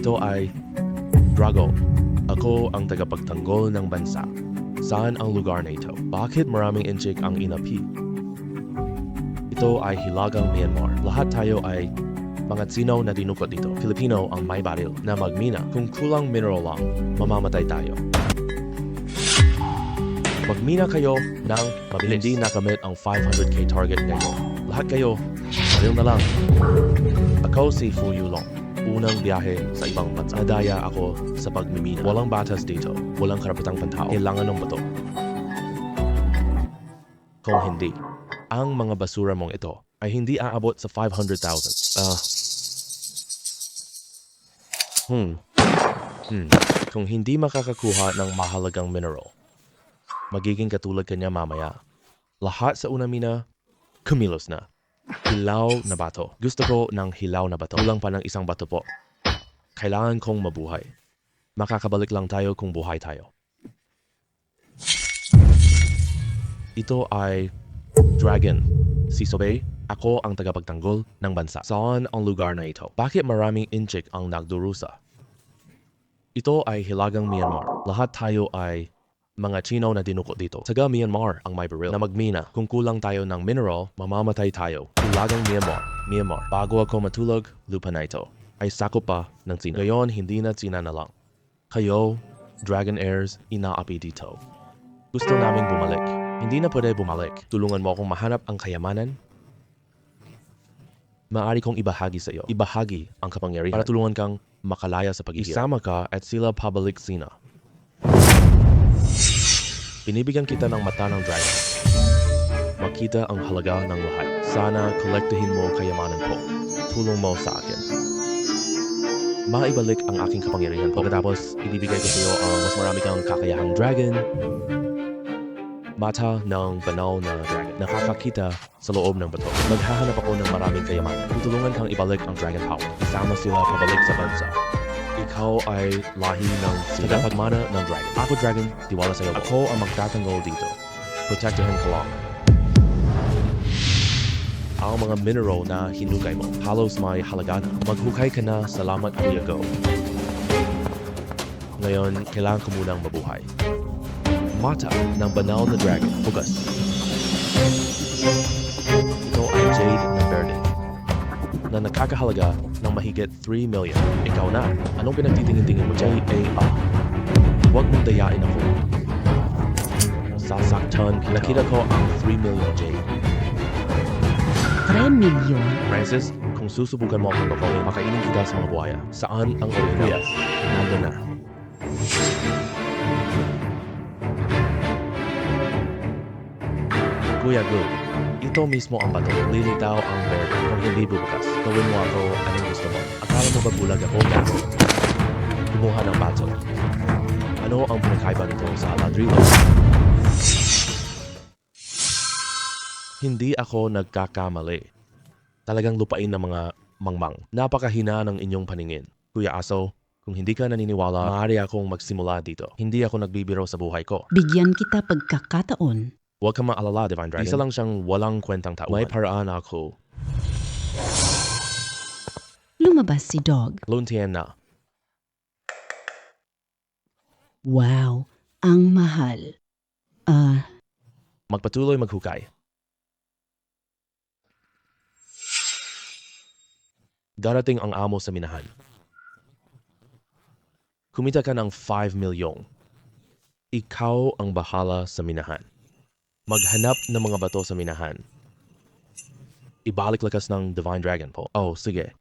Ito ay Drago. Ako ang tagapagtanggol ng bansa. Saan ang lugar na ito? Bakit maraming inchik ang inapi? Ito ay Hilagang Myanmar. Lahat tayo ay mga Tsino na dinukot dito. Filipino ang may baril na magmina. Kung kulang mineral lang, mamamatay tayo. Magmina kayo ng mabilis. Hindi nakamit ang 500k target ngayon. Lahat kayo, baril na lang. Ako si Fu Yulong. Unang biyahe sa ibang bansa. Nadaya ako sa pagmimina. Walang batas dito. Walang karapatang pantao. Kailangan ng bato. Kung hindi, ang mga basura mong ito ay hindi aabot sa 500,000. Kung hindi makakakuha ng mahalagang mineral, magiging katulad kanya mamaya. Lahat sa una mina, kumilos na. Hilaw na bato. Gusto ko ng hilaw na bato. Kulang pa ng isang bato po. Kailangan kong mabuhay. Makakabalik lang tayo kung buhay tayo. Ito ay Dragon. Si Sobey, ako ang tagapagtanggol ng bansa. Saan ang lugar na ito? Bakit maraming inchik ang nagdurusa? Ito ay Hilagang Myanmar. Lahat tayo ay mga Chino na dinukot dito. Taga Myanmar ang may baril na magmina. Kung kulang tayo ng mineral, mamamatay tayo. Hilagang Myanmar. Bago ako matulog, lupa na ito ay sakop pa ng Tsina. Ngayon, hindi na Tsina na lang. Kayo, Dragon Heirs, inaapi dito. Gusto naming bumalik. Hindi na pwede bumalik. Tulungan mo akong mahanap ang kayamanan. Maaari kong ibahagi sa iyo. Ibahagi ang kapangyarihan para tulungan kang makalaya sa pag-ihirap. Isama ka at sila pabalik Tsina. Binibigyan kita ng mata ng dragon. Makita ang halaga ng lahat. Sana kolektahin mo kayamanan ko. Tulong mo sa akin. Maibalik ang aking kapangyarihan. Pagkatapos, ibibigay ko sa iyo ang mas marami kang kakayahang dragon. Mata ng banal na dragon. Nakakakita sa loob ng bato. Maghahanap ako ng maraming kayamanan. Tutulungan kang ibalik ang dragon power. Isama sila pabalik sa bansa. Ikaw ay lahi ng tagapagmana ng dragon. Ako dragon, tiwala sa iyo. Ako ang magtatanggol dito. Protektahan ko lang. Ang mga mineral na hinukay mo, halos may halaga na. Maghukay ka na, salamat Kuya Go. Ngayon, kailangan ko munang mabuhay. Mata ng banal na dragon. Hugas. Ito ay jade na verde na nakakahalaga ng mahigit 3 million. Ikaw na. Anong pinagtitingin-tingin mo? J.A.A. Huwag mong dayain ako. Sasaktan. Nakita ko ang 3 million jade. 3 milyon? Francis, kung susubukan mo akong lokohin, makainin kita sa mga buhaya. Saan ang original? Nandun na. Kuya Go, ito mismo ang bato. Lilitaw ang verde. Kung hindi bubukas, gawin mo ako anong gusto mo. Akala mo ba bulag ako? Gago. Kumuha ng bato. Ano ang pinakaiba nito sa ladrillo? Hindi ako nagkakamali. Talagang lupain ng mga mangmang. Napakahina ng inyong paningin. Kuya Aso, kung hindi ka naniniwala, maaari akong magsimula dito. Hindi ako nagbibiro sa buhay ko. Bigyan kita pagkakataon. Huwag kang maalala, Divine Dragon. Isa lang siyang walang kwentang tauhan. May paraan ako. Lumabas si Dog. Luntian na. Wow, ang mahal. Magpatuloy maghukay. Darating ang amo sa minahan. Kumita ka ng 5 milyong. Ikaw ang bahala sa minahan. Maghanap ng mga bato sa minahan. Ibalik lakas ng Divine Dragon po. Oh, sige.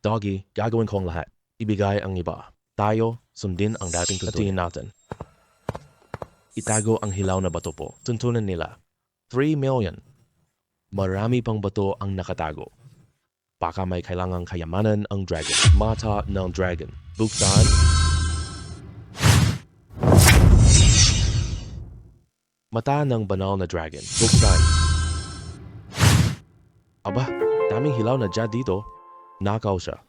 Doggy, gagawin ko ang lahat. Ibigay ang iba. Tayo, sundin ang dating tuntunin natin. Itago ang hilaw na bato po. Tuntunan nila. 3 million. Marami pang bato ang nakatago. Baka may kailangang kayamanan ang dragon. Mata ng dragon. Buksan. Mata ng banal na dragon. Buksan. Aba, daming hilaw na dyan dito. Nakaw siya.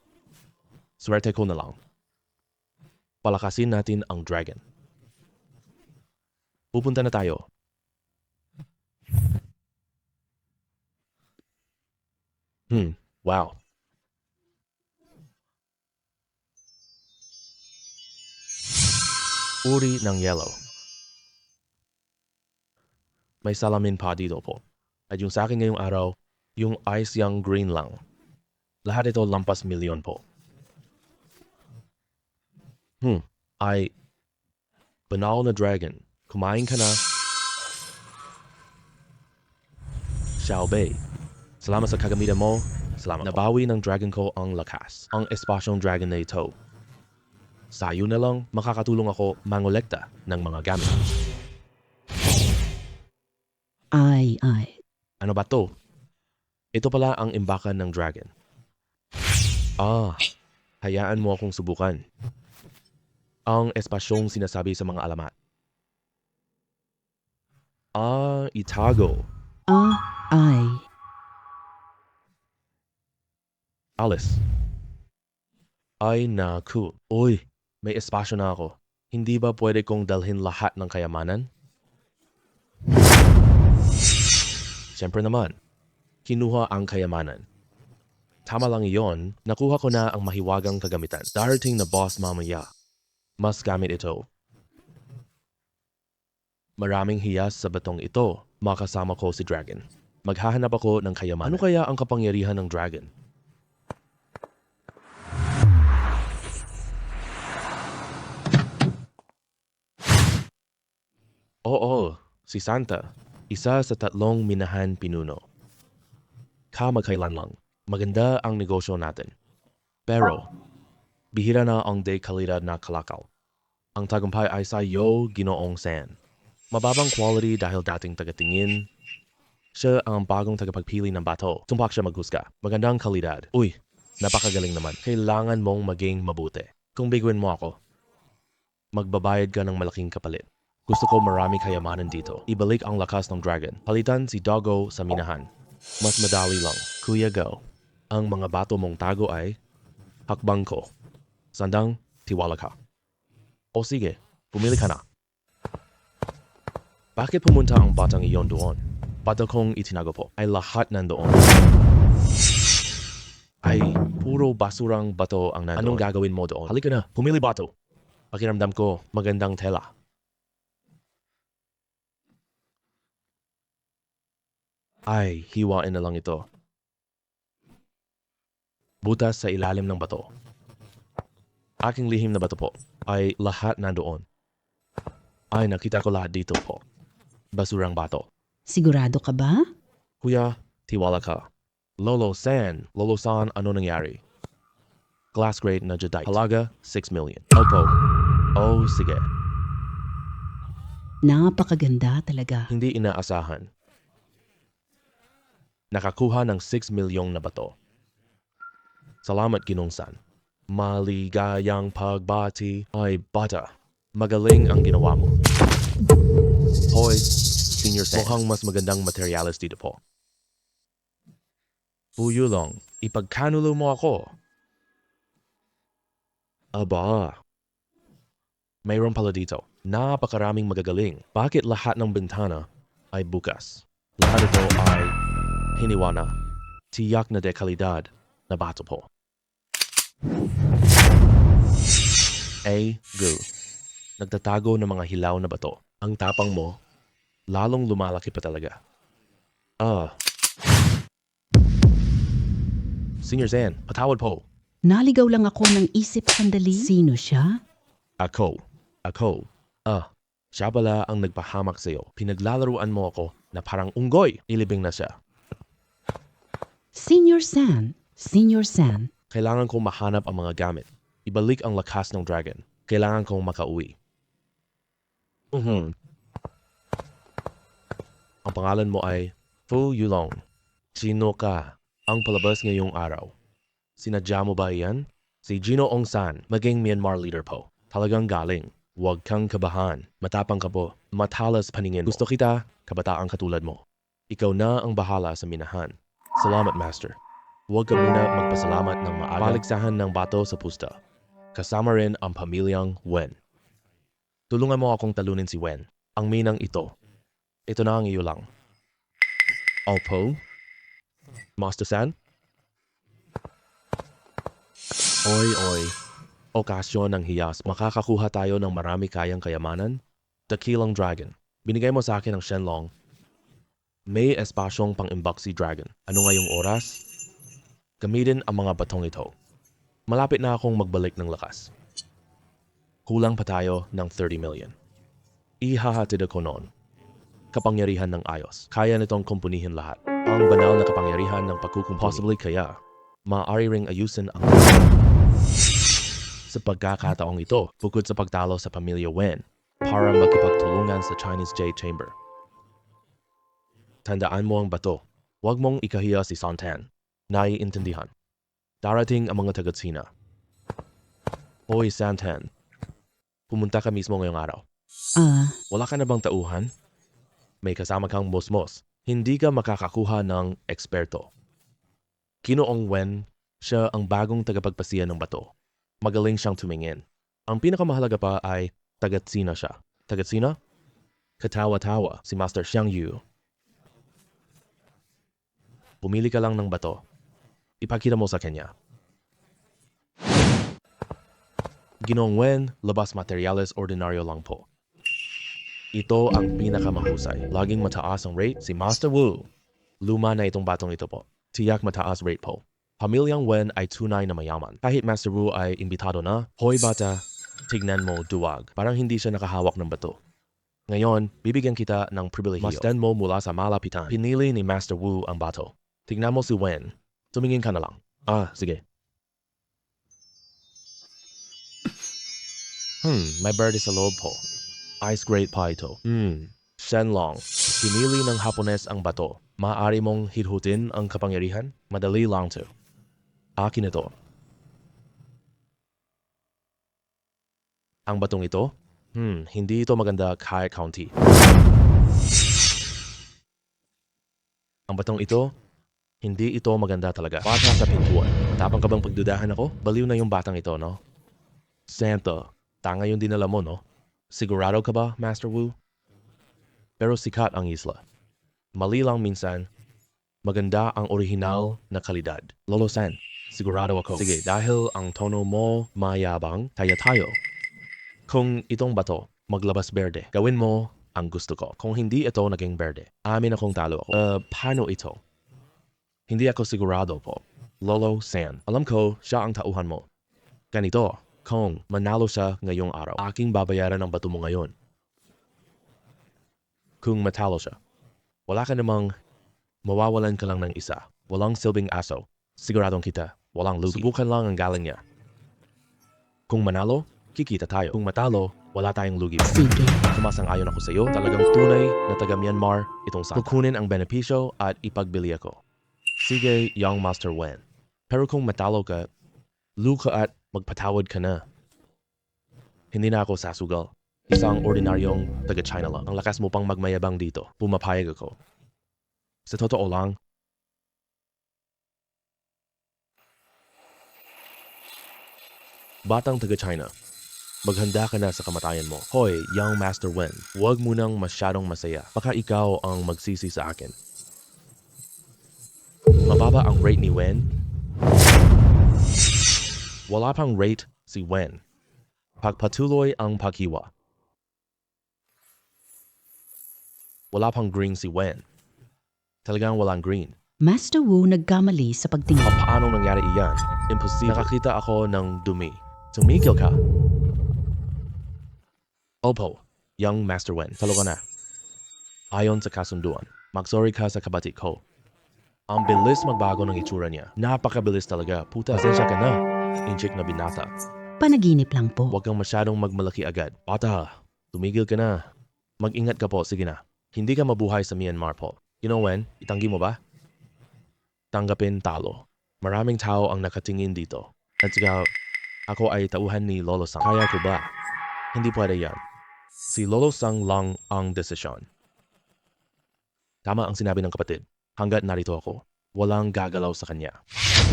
Swerte ko na lang. Palakasin natin ang dragon. Pupunta na tayo. Wow. uri ng yellow. May salamin pa dito po. At yung sa akin ngayong araw, yung ice yung green lang. Lahat ito lampas milyon po. Ay, banal na dragon. Kumain ka na. Xiaobei, salamat sa kagamitan mo. Salamat. Nabawi ng dragon ko ang lakas. Ang espasyong dragon na ito. Sayo na lang, makakatulong ako mangolekta ng mga gamit. Ay. Ano ba to? Ito pala ang imbakan ng dragon. Hayaan mo akong subukan. Ang espasyong sinasabi sa mga alamat. Itago. Ay. Alice. Ay naku. Uy, may espasyo na ako. Hindi ba pwede kong dalhin lahat ng kayamanan? Siyempre naman, kinuha ang kayamanan. Tama lang iyon, nakuha ko na ang mahiwagang kagamitan. Darating na boss mamaya. Mas gamit ito. Maraming hiyas sa batong ito, makasama ko si Dragon. Maghahanap ako ng kayamanan. Ano kaya ang kapangyarihan ng Dragon? Oo, si Santa. Isa sa 3 minahan pinuno. Kamakailan lang. Maganda ang negosyo natin. Pero, bihira na ang de-kalidad na kalakaw. Ang tagumpay ay sa iyo, Ginoong San. Mababang quality dahil dating tagatingin. Siya ang bagong tagapagpili ng bato. Tumpak siya maghusga. Magandang kalidad. Uy, napakagaling naman. Kailangan mong maging mabuti. Kung biguin mo ako, magbabayad ka ng malaking kapalit. Gusto ko marami kayamanan dito. Ibalik ang lakas ng dragon. Palitan si Doggo sa minahan. Mas madali lang. Kuya Go. Ang mga bato mong tago ay hakbang ko. Sandang, tiwala ka. O sige, pumili ka na. Bakit pumunta ang batang iyon doon? Bato kong itinago po ay lahat nandoon. Ay, puro basurang bato ang nandoon. Anong gagawin mo doon? Halika na, pumili bato. Pakiramdam ko, magandang tela. Ay, hiwain na lang ito. Butas sa ilalim ng bato. Aking lihim na bato po ay lahat nandoon. Ay, nakita ko lahat dito po. Basurang bato. Sigurado ka ba? Kuya, tiwala ka. Lolo San, ano nangyari? Glass grade na jadeite. Halaga, 6 million. Opo. Oh, sige. Napakaganda talaga. Hindi inaasahan. Nakakuha ng 6 milyong na bato. Salamat, Ginong San. Maligayang pagbati. Ay, bata. Magaling ang ginawa mo. Hoy, Senior San. Mukhang mas magandang materialis dito po. Buyulong, ipagkanulo mo ako. Aba. Mayroon pala dito. Napakaraming magagaling. Bakit lahat ng bintana ay bukas? Lahat ito ay hiniwana. Tiyak na dekalidad na bato po. Go. Nagtatago ng mga hilaw na bato. Ang tapang mo, lalong lumalaki pa talaga. Senior Zan, patawad po. Naligaw lang ako ng isip sandali. Sino siya? Ako. Siya pala ang nagpahamak sa'yo. Pinaglalaruan mo ako na parang unggoy. Ilibing na siya. Senior San. Kailangan kong mahanap ang mga gamit. Ibalik ang lakas ng dragon. Kailangan kong makauwi. Ang pangalan mo ay Fu Yulong. Sino ka? Ang palabas ngayong araw. Sinadya mo ba iyan? Si Ginoong San, maging Myanmar leader po. Talagang galing. Huwag kang kabahan. Matapang ka po. Matalas paningin mo. Gusto kita, kabataang katulad mo. Ikaw na ang bahala sa minahan. Salamat, Master. Huwag ka muna magpasalamat ng maaga. Paligsahan ng bato sa pusta. Kasama rin ang pamilyang Wen. Tulungan mo akong talunin si Wen. Ang minang ito. Ito na ang iyo lang. Opo? Master San? Oy. okasyon ng hiyas, makakakuha tayo ng marami kayang kayamanan. Dakilang dragon. Binigay mo sa akin ang Shenlong. May espasyong pang-imbak si dragon. Ano ngayong oras? Gamitin ang mga batong ito. Malapit na akong magbalik ng lakas. Kulang pa tayo ng 30 million. Ihahatid ako noon. Kapangyarihan ng ayos. Kaya nitong kumpunihin lahat. Ang banal na kapangyarihan ng pagkukumpuni. Possibly kaya, maaari ring ayusin ang sa pagkakataong ito, bukod sa pagtalo sa pamilya Wen, para magkipagtulungan sa Chinese Jade Chamber. Tandaan mo ang bato. Huwag mong ikahiya si Santan. Naiintindihan. Darating ang mga taga-Tsina. Hoy, Santan. Pumunta ka mismo ngayong araw. Wala ka na bang tauhan? May kasama kang mosmos. Hindi ka makakakuha ng eksperto. Ginoong Wen, siya ang bagong tagapagpasiya ng bato. Magaling siyang tumingin. Ang pinakamahalaga pa ay taga-Tsina siya. Taga-Tsina? Katawa-tawa si Master Xiang Yu. Pumili ka lang ng bato. Ipakita mo sa kanya. Ginoong Wen, labas materyales ordinaryo lang po. Ito ang pinakamahusay. Laging mataas ang rate si Master Wu. Luma na itong batong ito po. Tiyak mataas rate po. Pamilyang Wen ay tunay na mayaman. Kahit Master Wu ay imbitado na, hoy bata, tignan mo duwag. Parang hindi siya nakahawak ng bato. Ngayon, bibigyan kita ng pribilehiyo. Masdan mo mula sa malapitan. Pinili ni Master Wu ang bato. Tignan mo si Wen. Tumingin ka na lang. Sige. May bird sa loob po. Ice grade pa ito. Shenlong. Pinili ng Hapones ang bato. Maaari mong hithutin ang kapangyarihan? Madali lang to. Akin ito. Ang batong ito? Hindi ito maganda kahit kaunti. Ang batong ito? Hindi ito maganda talaga. Bata sa pintuan. Matapang ka bang pagdudahan ako? Baliw na yung batang ito, no? Santa, tanga yung dinala mo, no? Sigurado ka ba, Master Wu? Pero sikat ang isla. Mali lang minsan, maganda ang orihinal na kalidad. Lolo San, sigurado ako. Sige, dahil ang tono mo mayabang, kaya tayo. Kung itong bato, maglabas berde, gawin mo ang gusto ko. Kung hindi ito naging berde, amin akong talo ako. Paano ito? Hindi ako sigurado po. Lolo San, alam ko siya ang tauhan mo. Ganito, kung manalo siya ngayong araw, aking babayaran ang bato mo ngayon. Kung matalo siya, wala ka namang mawawalan ka lang ng isa. Walang silbing aso. Siguradong kita, walang lugi. Subukan lang ang galing niya. Kung manalo, kikita tayo. Kung matalo, wala tayong lugi. Sige. Sumasang-ayon ako sa iyo. Talagang tunay na taga-Myanmar itong saka. Kukunin ang benepisyo at ipagbili ako. Sige, young Master Wen. Pero kung matalo ka, luka at magpatawad ka na. Hindi na ako sasugal. Isang ordinaryong taga-China lang. Ang lakas mo pang magmayabang dito. Pumapayag ako. Sa totoo lang, batang taga-China, maghanda ka na sa kamatayan mo. Hoy, young Master Wen, huwag mo nang masyadong masaya. Baka ikaw ang magsisi sa akin. Mababa ang rate ni Wen. Wala pang rate si Wen. Pagpatuloy ang paghiwa. Wala pang green si Wen. Talagang walang green. Master Wu nagkamali sa pagtingin. Paano nangyari iyan? Imposible. Nakakita ako ng dumi. Tumigil ka. Opo, young Master Wen, talo ka na. Ayon sa kasunduan, magsorry ka sa kabati ko. Ang bilis magbago ng itsura niya. Napakabilis talaga. Puta, sensya ka na. Inchik na binata. Panaginip lang po. Huwag kang masyadong magmalaki agad. Bata, tumigil ka na. Mag-ingat ka po, sige na. Hindi ka mabuhay sa Myanmar po. You know when, itanggi mo ba? Tanggapin talo. Maraming tao ang nakatingin dito. At saka, ako ay tauhan ni Lolo Sang. Kaya ko ba? Hindi pwede yan. Si Lolo Sang lang ang desisyon. Tama ang sinabi ng kapatid. Hanggat narito ako, walang gagalaw sa kanya.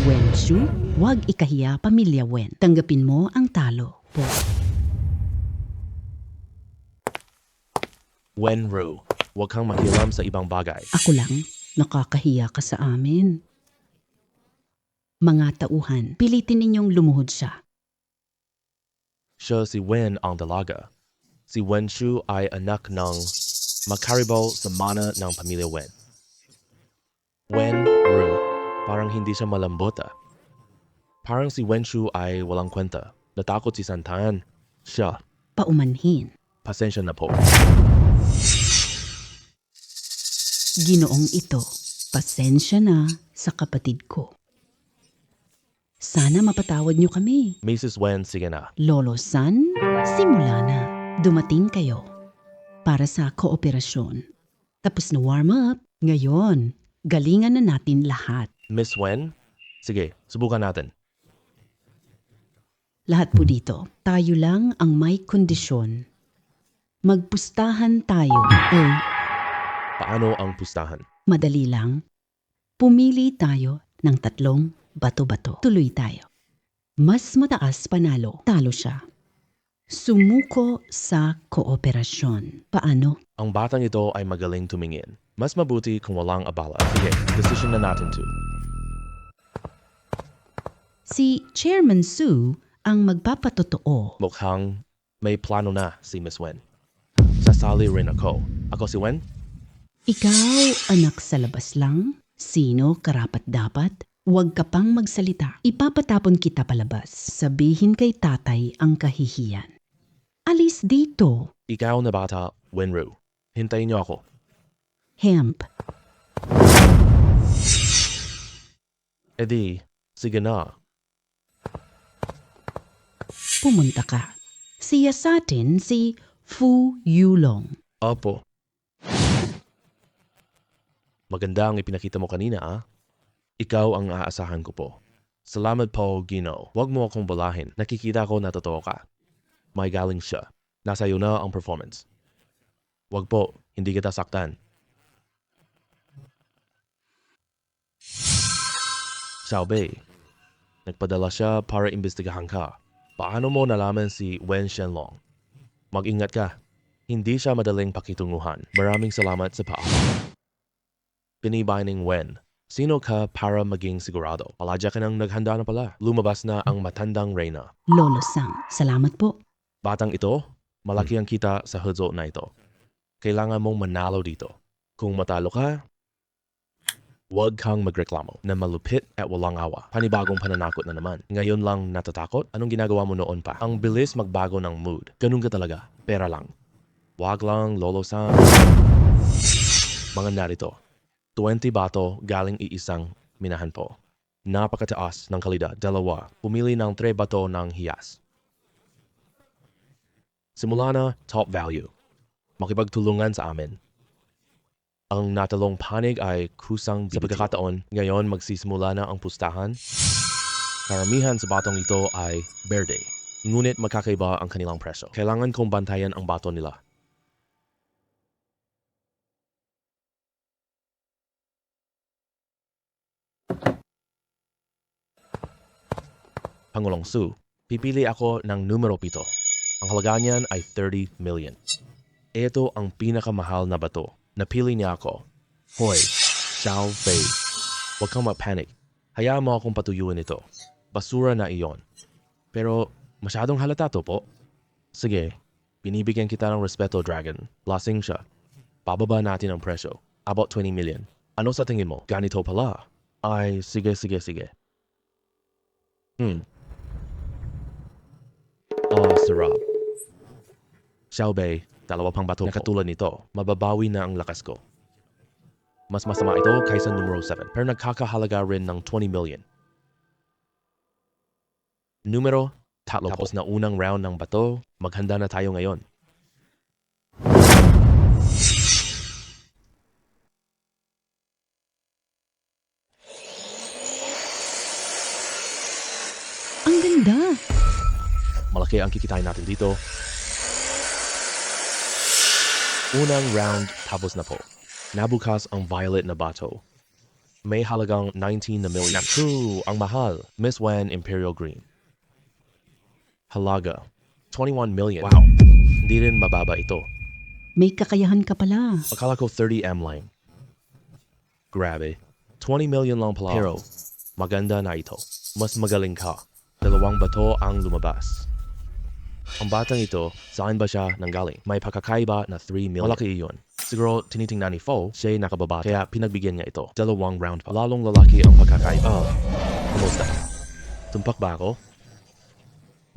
Wen Shu, huwag ikahiya pamilya Wen. Tanggapin mo ang talo po. Wen Ru, huwag kang makialam sa ibang bagay. Ako lang, nakakahiya ka sa amin. Mga tauhan, pilitin ninyong lumuhod siya. Siya si Wen ang dalaga. Si Wen Shu ay anak ng makaribal sa mana ng pamilya Wen. Wen Ru. Parang hindi siya malambot ah. Parang si Wen Shu ay walang kwenta. Natakot si Santan. Siya. Paumanhin. Pasensya na po. Ginoong ito, pasensya na sa kapatid ko. Sana mapatawad niyo kami. Mrs. Wen, sige na. Lolo San, simula na. Dumating kayo para sa kooperasyon. Tapos na warm up. Ngayon, galingan na natin lahat. Miss Wen? Sige, subukan natin. Lahat po dito, tayo lang ang may kondisyon. Magpustahan tayo. Paano ang pustahan? Madali lang. Pumili tayo ng 3 bato-bato. Tuloy tayo. Mas mataas panalo, talo siya. Sumuko sa kooperasyon. Paano? Ang batang ito ay magaling tumingin. Mas mabuti kung walang abala. Sige, decision na natin to. Si Chairman Su ang magpapatotoo. Mukhang may plano na si Miss Wen. Sasali rin ako. Ako si Wen? Ikaw, anak sa labas lang? Sino karapat-dapat? Huwag ka pang magsalita. Ipapatapon kita palabas. Sabihin kay tatay ang kahihiyan. Alis dito. Ikaw na bata, Wenru. Hintayin niyo ako. Hemp. Edi, sige na. Pumunta ka. Siya sa atin si Fu Yulong. Opo. Maganda ang ipinakita mo kanina ah. Ikaw ang aasahan ko po. Salamat po, Gino. Huwag mo akong balahin. Nakikita ko na totoo ka. May galing siya. Nasa iyo na ang performance. Huwag po, hindi kita saktan. Xiaobei, nagpadala siya para imbestigahan ka. Paano mo nalaman si Wen Shenlong? Mag-ingat ka. Hindi siya madaling pakitunguhan. Maraming salamat sa paalam. Pinibayning Wen. Sino ka para maging sigurado? Paladya ka nang naghanda na pala. Lumabas na ang matandang reyna. Lolo Sang, salamat po. Batang ito, malaki ang kita sa hudzo na ito. Kailangan mong manalo dito. Kung matalo ka, huwag kang magreklamo na malupit at walang awa. Panibagong pananakot na naman. Ngayon lang natatakot? Anong ginagawa mo noon pa? Ang bilis magbago ng mood. Ganun ka talaga. Pera lang. Wag lang, Lolo San. Mga narito. 20 bato galing iisang minahan po. Napakataas ng kalidad. 2. Pumili ng 3 bato ng hiyas. Simula na, top value. Makipagtulungan sa amin. Ang natalong panig ay kusang sa pagkakataon. Ngayon magsisimula na ang pustahan. Karamihan sa batong ito ay berde. Ngunit magkakaiba ang kanilang presyo. Kailangan kong bantayan ang bato nila. Pangulong Su, pipili ako ng numero 7. Ang halaga niyan ay 30 million. Ito ang pinakamahal na bato. Napili niya ako. Hoy, Xiao Fei. Huwag kang mag-panic. Hayaan mo akong patuyuin ito. Basura na iyon. Pero masyadong halata to po. Sige, binibigyan kita ng respeto, Dragon. Lasing siya. Pababa natin ang presyo. About 20 million. Ano sa tingin mo? Ganito pala. Ay, sige. Sarap. Xiaobei, 2 pang bato na katulad nito. Mababawi na ang lakas ko. Mas masama ito kaysa numero 7. Pero nagkakahalaga rin ng 20 million. Numero 3 po. Tapos na unang round ng bato, maghanda na tayo ngayon. Ang ganda. Malaki ang kikitain natin dito. Unang round tapos na po. Nabukas ang violet na bato. May halagang 19 na million. True, ang mahal. Miss Wen Imperial Green. Halaga, 21 million. Wow, hindi rin mababa ito. May kakayahan ka pala. Akala ko 30M lang. Grabe, 20 million lang pala. Pero, maganda na ito. Mas magaling ka. 2 bato ang lumabas. Ang batang ito, saan ba siya nanggaling? May pagkakaiba na 3 million. Malaki iyon. Siguro tinitingnan ni Fo, siya'y nakababa, kaya pinagbigyan niya ito. 2 round pa. Lalong lalaki ang pagkakaiba. Kumusta? Tumpak ba ako?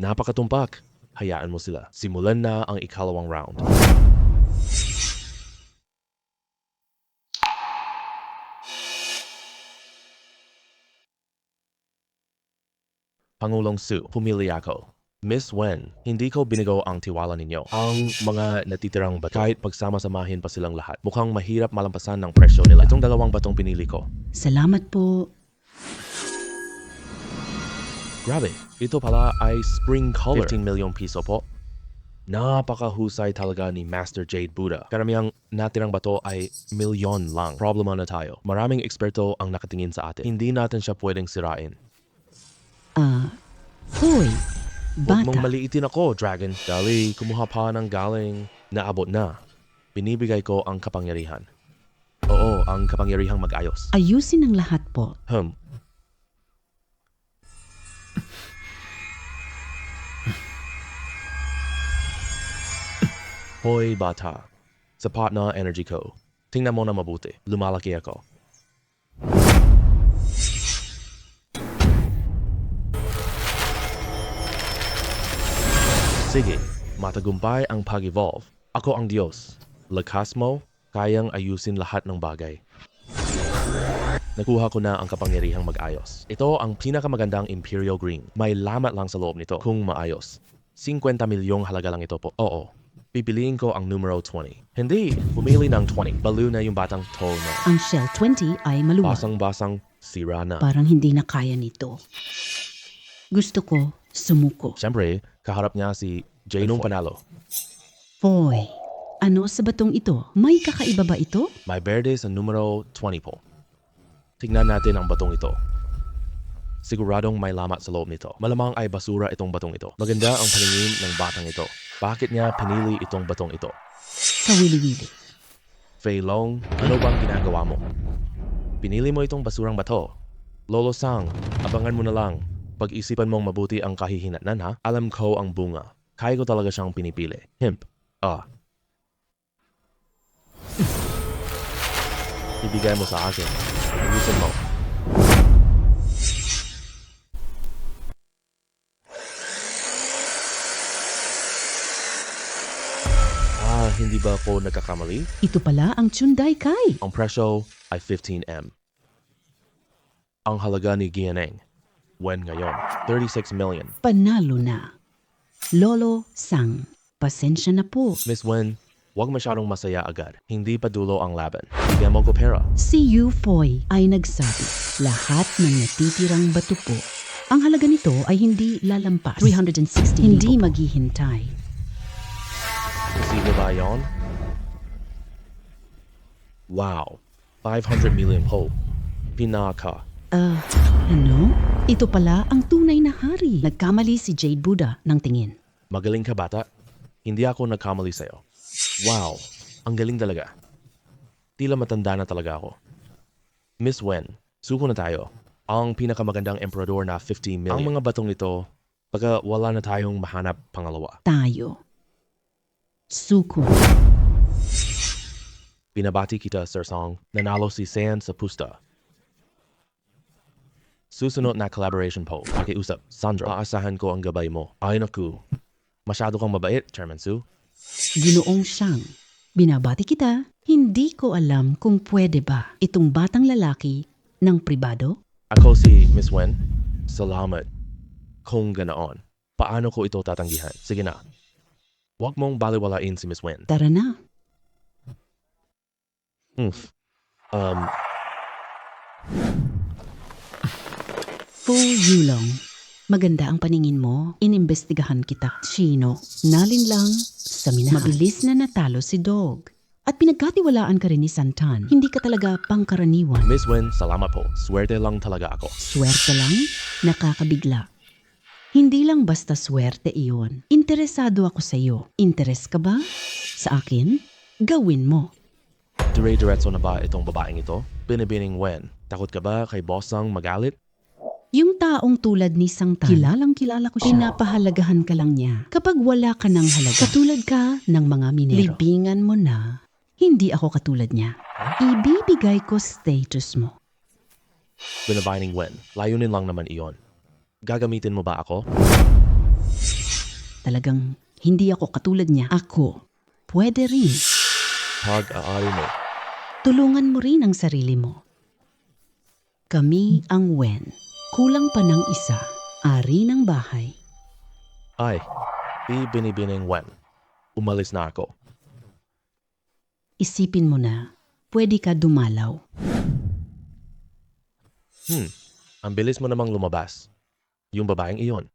Napakatumpak. Hayaan mo sila. Simulan na ang ikalawang round. Pangulong Su, pumili ako. Miss Wen, hindi ko binigo ang tiwala ninyo. Ang mga natitirang bato, kahit pagsama-samahin pa silang lahat, mukhang mahirap malampasan ng presyo nila. Itong 2 batong pinili ko. Salamat po. Grabe, ito pala ay spring color. 15 million piso po. Napakahusay talaga ni Master Jade Buddha. Karamihang natirang bato ay milyon lang. Problema na tayo. Maraming eksperto ang nakatingin sa atin. Hindi natin siya pwedeng sirain. Hoy, Huwag mong bata. maliitin ako, Dragon. Dali, kumuha pa ng galing. Naabot na. Binibigay ko ang kapangyarihan. Oo, ang kapangyarihang mag-ayos. Ayusin ang lahat po. Hoy, bata. Sapat na energy ko. Tingnan mo na mabuti. Lumalaki ako. Sige, matagumpay ang pag-evolve. Ako ang Diyos. Lakas mo, kayang ayusin lahat ng bagay. Nakuha ko na ang kapangyarihang mag-ayos. Ito ang pinakamagandang Imperial Green. May lamat lang sa loob nito kung maayos. 50 milyong halaga lang ito po. Oo, pipiliin ko ang numero 20. Hindi, pumili ng 20. Baliw na yung batang tall na. Ang Shell 20 ay maluwag. Basang-basang sira na. Parang hindi na kaya nito. Gusto ko sumuko. Siyempre, kaharap niya si Janong Panalo. Foy, ano sa batong ito? May kakaiba ba ito? May berde sa numero 20 po. Tignan natin ang batong ito. Siguradong may lamat sa loob nito. Malamang ay basura itong batong ito. Maganda ang paningin ng batang ito. Bakit niya pinili itong batong ito? Kawili-wili. Fei Long, ano bang ginagawa mo? Pinili mo itong basurang bato. Lolo Sang, abangan mo na lang. Pag-isipan mong mabuti ang kahihinatnan ha. Alam ko ang bunga. Kaya ko talaga siyang pinipili. Himp. Ibigay mo sa akin. Ayusin mo. Hindi ba ako nagkakamali? Ito pala ang Chunday Kai. Ang presyo ay 15M. Ang halaga ni Gianeng, Wen ngayon, 36 million. Panalo na. Lolo Sang, pasensya na po. Miss Wen, huwag masyadong masaya agad. Hindi pa dulo ang laban. Bigyan mo ko pera. Si Yu Foy ay nagsabi, lahat ng natitirang bato po. Ang halaga nito ay hindi lalampas. 360 hindi maghihintay. Posible ba yun? Wow, 500 million po. Pinaka. Ano? Ito pala ang tunay na hari. Nagkamali si Jade Buddha ng tingin. Magaling ka bata? Hindi ako nagkamali sa'yo. Wow, ang galing talaga. Tila matanda na talaga ako. Miss Wen, suko na tayo. Ang pinakamagandang emperador na 50 million. Ang mga batong ito, baka wala na tayong mahanap pangalawa. Tayo. Suko. Binabati kita, Sir Song. Nanalo si San sa pusta. Susunod na collaboration po. Pakiusap, Sandra. Aasahan ko ang gabay mo. Ay naku. Masyado kang mabait, Chairman Su. Ginoong Siyang. Binabati kita. Hindi ko alam kung pwede ba itong batang lalaki ng pribado? Ako si Miss Wen. Salamat. Kung ganoon. Paano ko ito tatanggihan? Sige na. Huwag mong baliwalain si Miss Wen. Tara na. Fu Yulong, maganda ang paningin mo. Inimbestigahan kita. Chino, nalinlang sa minahan. Mabilis na natalo si Dog. At pinagkatiwalaan ka rin ni Santan. Hindi ka talaga pangkaraniwan. Miss Wen, salamat po. Swerte lang talaga ako. Swerte lang, nakakabigla. Hindi lang basta swerte iyon. Interesado ako sa iyo. Interes ka ba? Sa akin? Gawin mo. Dire-diretso na ba itong babaeng ito? Binibining Wen. Takot ka ba kay bossang magalit? Yung taong tulad ni Sang Tan, kilalang kilala ko siya. Pinapahalagahan ka lang niya. Kapag wala ka ng halaga, katulad ka ng mga minero. Libingan mo na, hindi ako katulad niya. Ibibigay ko status mo. Binabining Wen. Layunin lang naman iyon. Gagamitin mo ba ako? Talagang hindi ako katulad niya. Ako, pwede rin. Pag-aari mo. Tulungan mo rin ang sarili mo. Kami ang Wen. Kulang pa ng isa. Ari ng bahay. Ay, di binibining Wen. Umalis na ako. Isipin mo na, pwede ka dumalaw. Ang bilis mo namang lumabas. Yung babaeng iyon.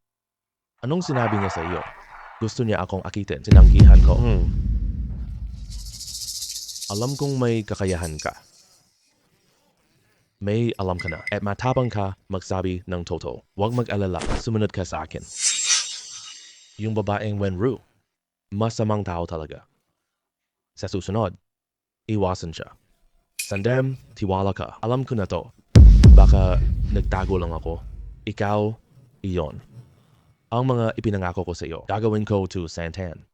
Anong sinabi niya sa iyo? Gusto niya akong akitin. Sinanggihan ko. Alam kong may kakayahan ka. May alam ka na. At matapang ka magsabi ng totoo. Huwag mag-alala. Sumunod ka sa akin. Yung babaeng Wenru. Masamang tao talaga. Sa susunod, iwasan siya. Sandem, tiwala ka. Alam ko na to. Baka nagtago lang ako. Ikaw, iyon. Ang mga ipinangako ko sa iyo, gagawin ko to Santan.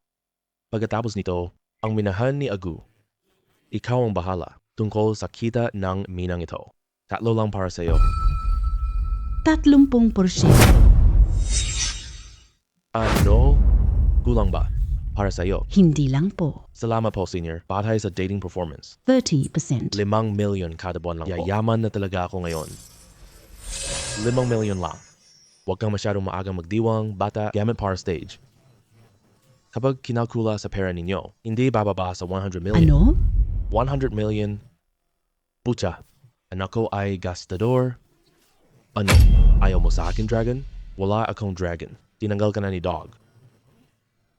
Pagkatapos nito, ang minahan ni Agu. Ikaw ang bahala tungkol sa kita ng minang ito. 3 lang para sa iyo. 30%. Ano? Kulang ba? Para sa iyo. Hindi lang po. Salamat po, senior. Batay sa dating performance. 30%. 5 million kada buwan lang po. Yayaman na talaga ako ngayon. 5 million lang. Huwag kang masyadong maagang magdiwang, bata, gamit para stage. Kapag kinalkula sa pera ninyo, hindi bababa sa 100 million. Ano? 100 million. Pucha, anak ko ay gastador. Ano? Ayaw mo sa akin, Dragon? Wala akong Dragon. Tinanggal ka na ni Dog.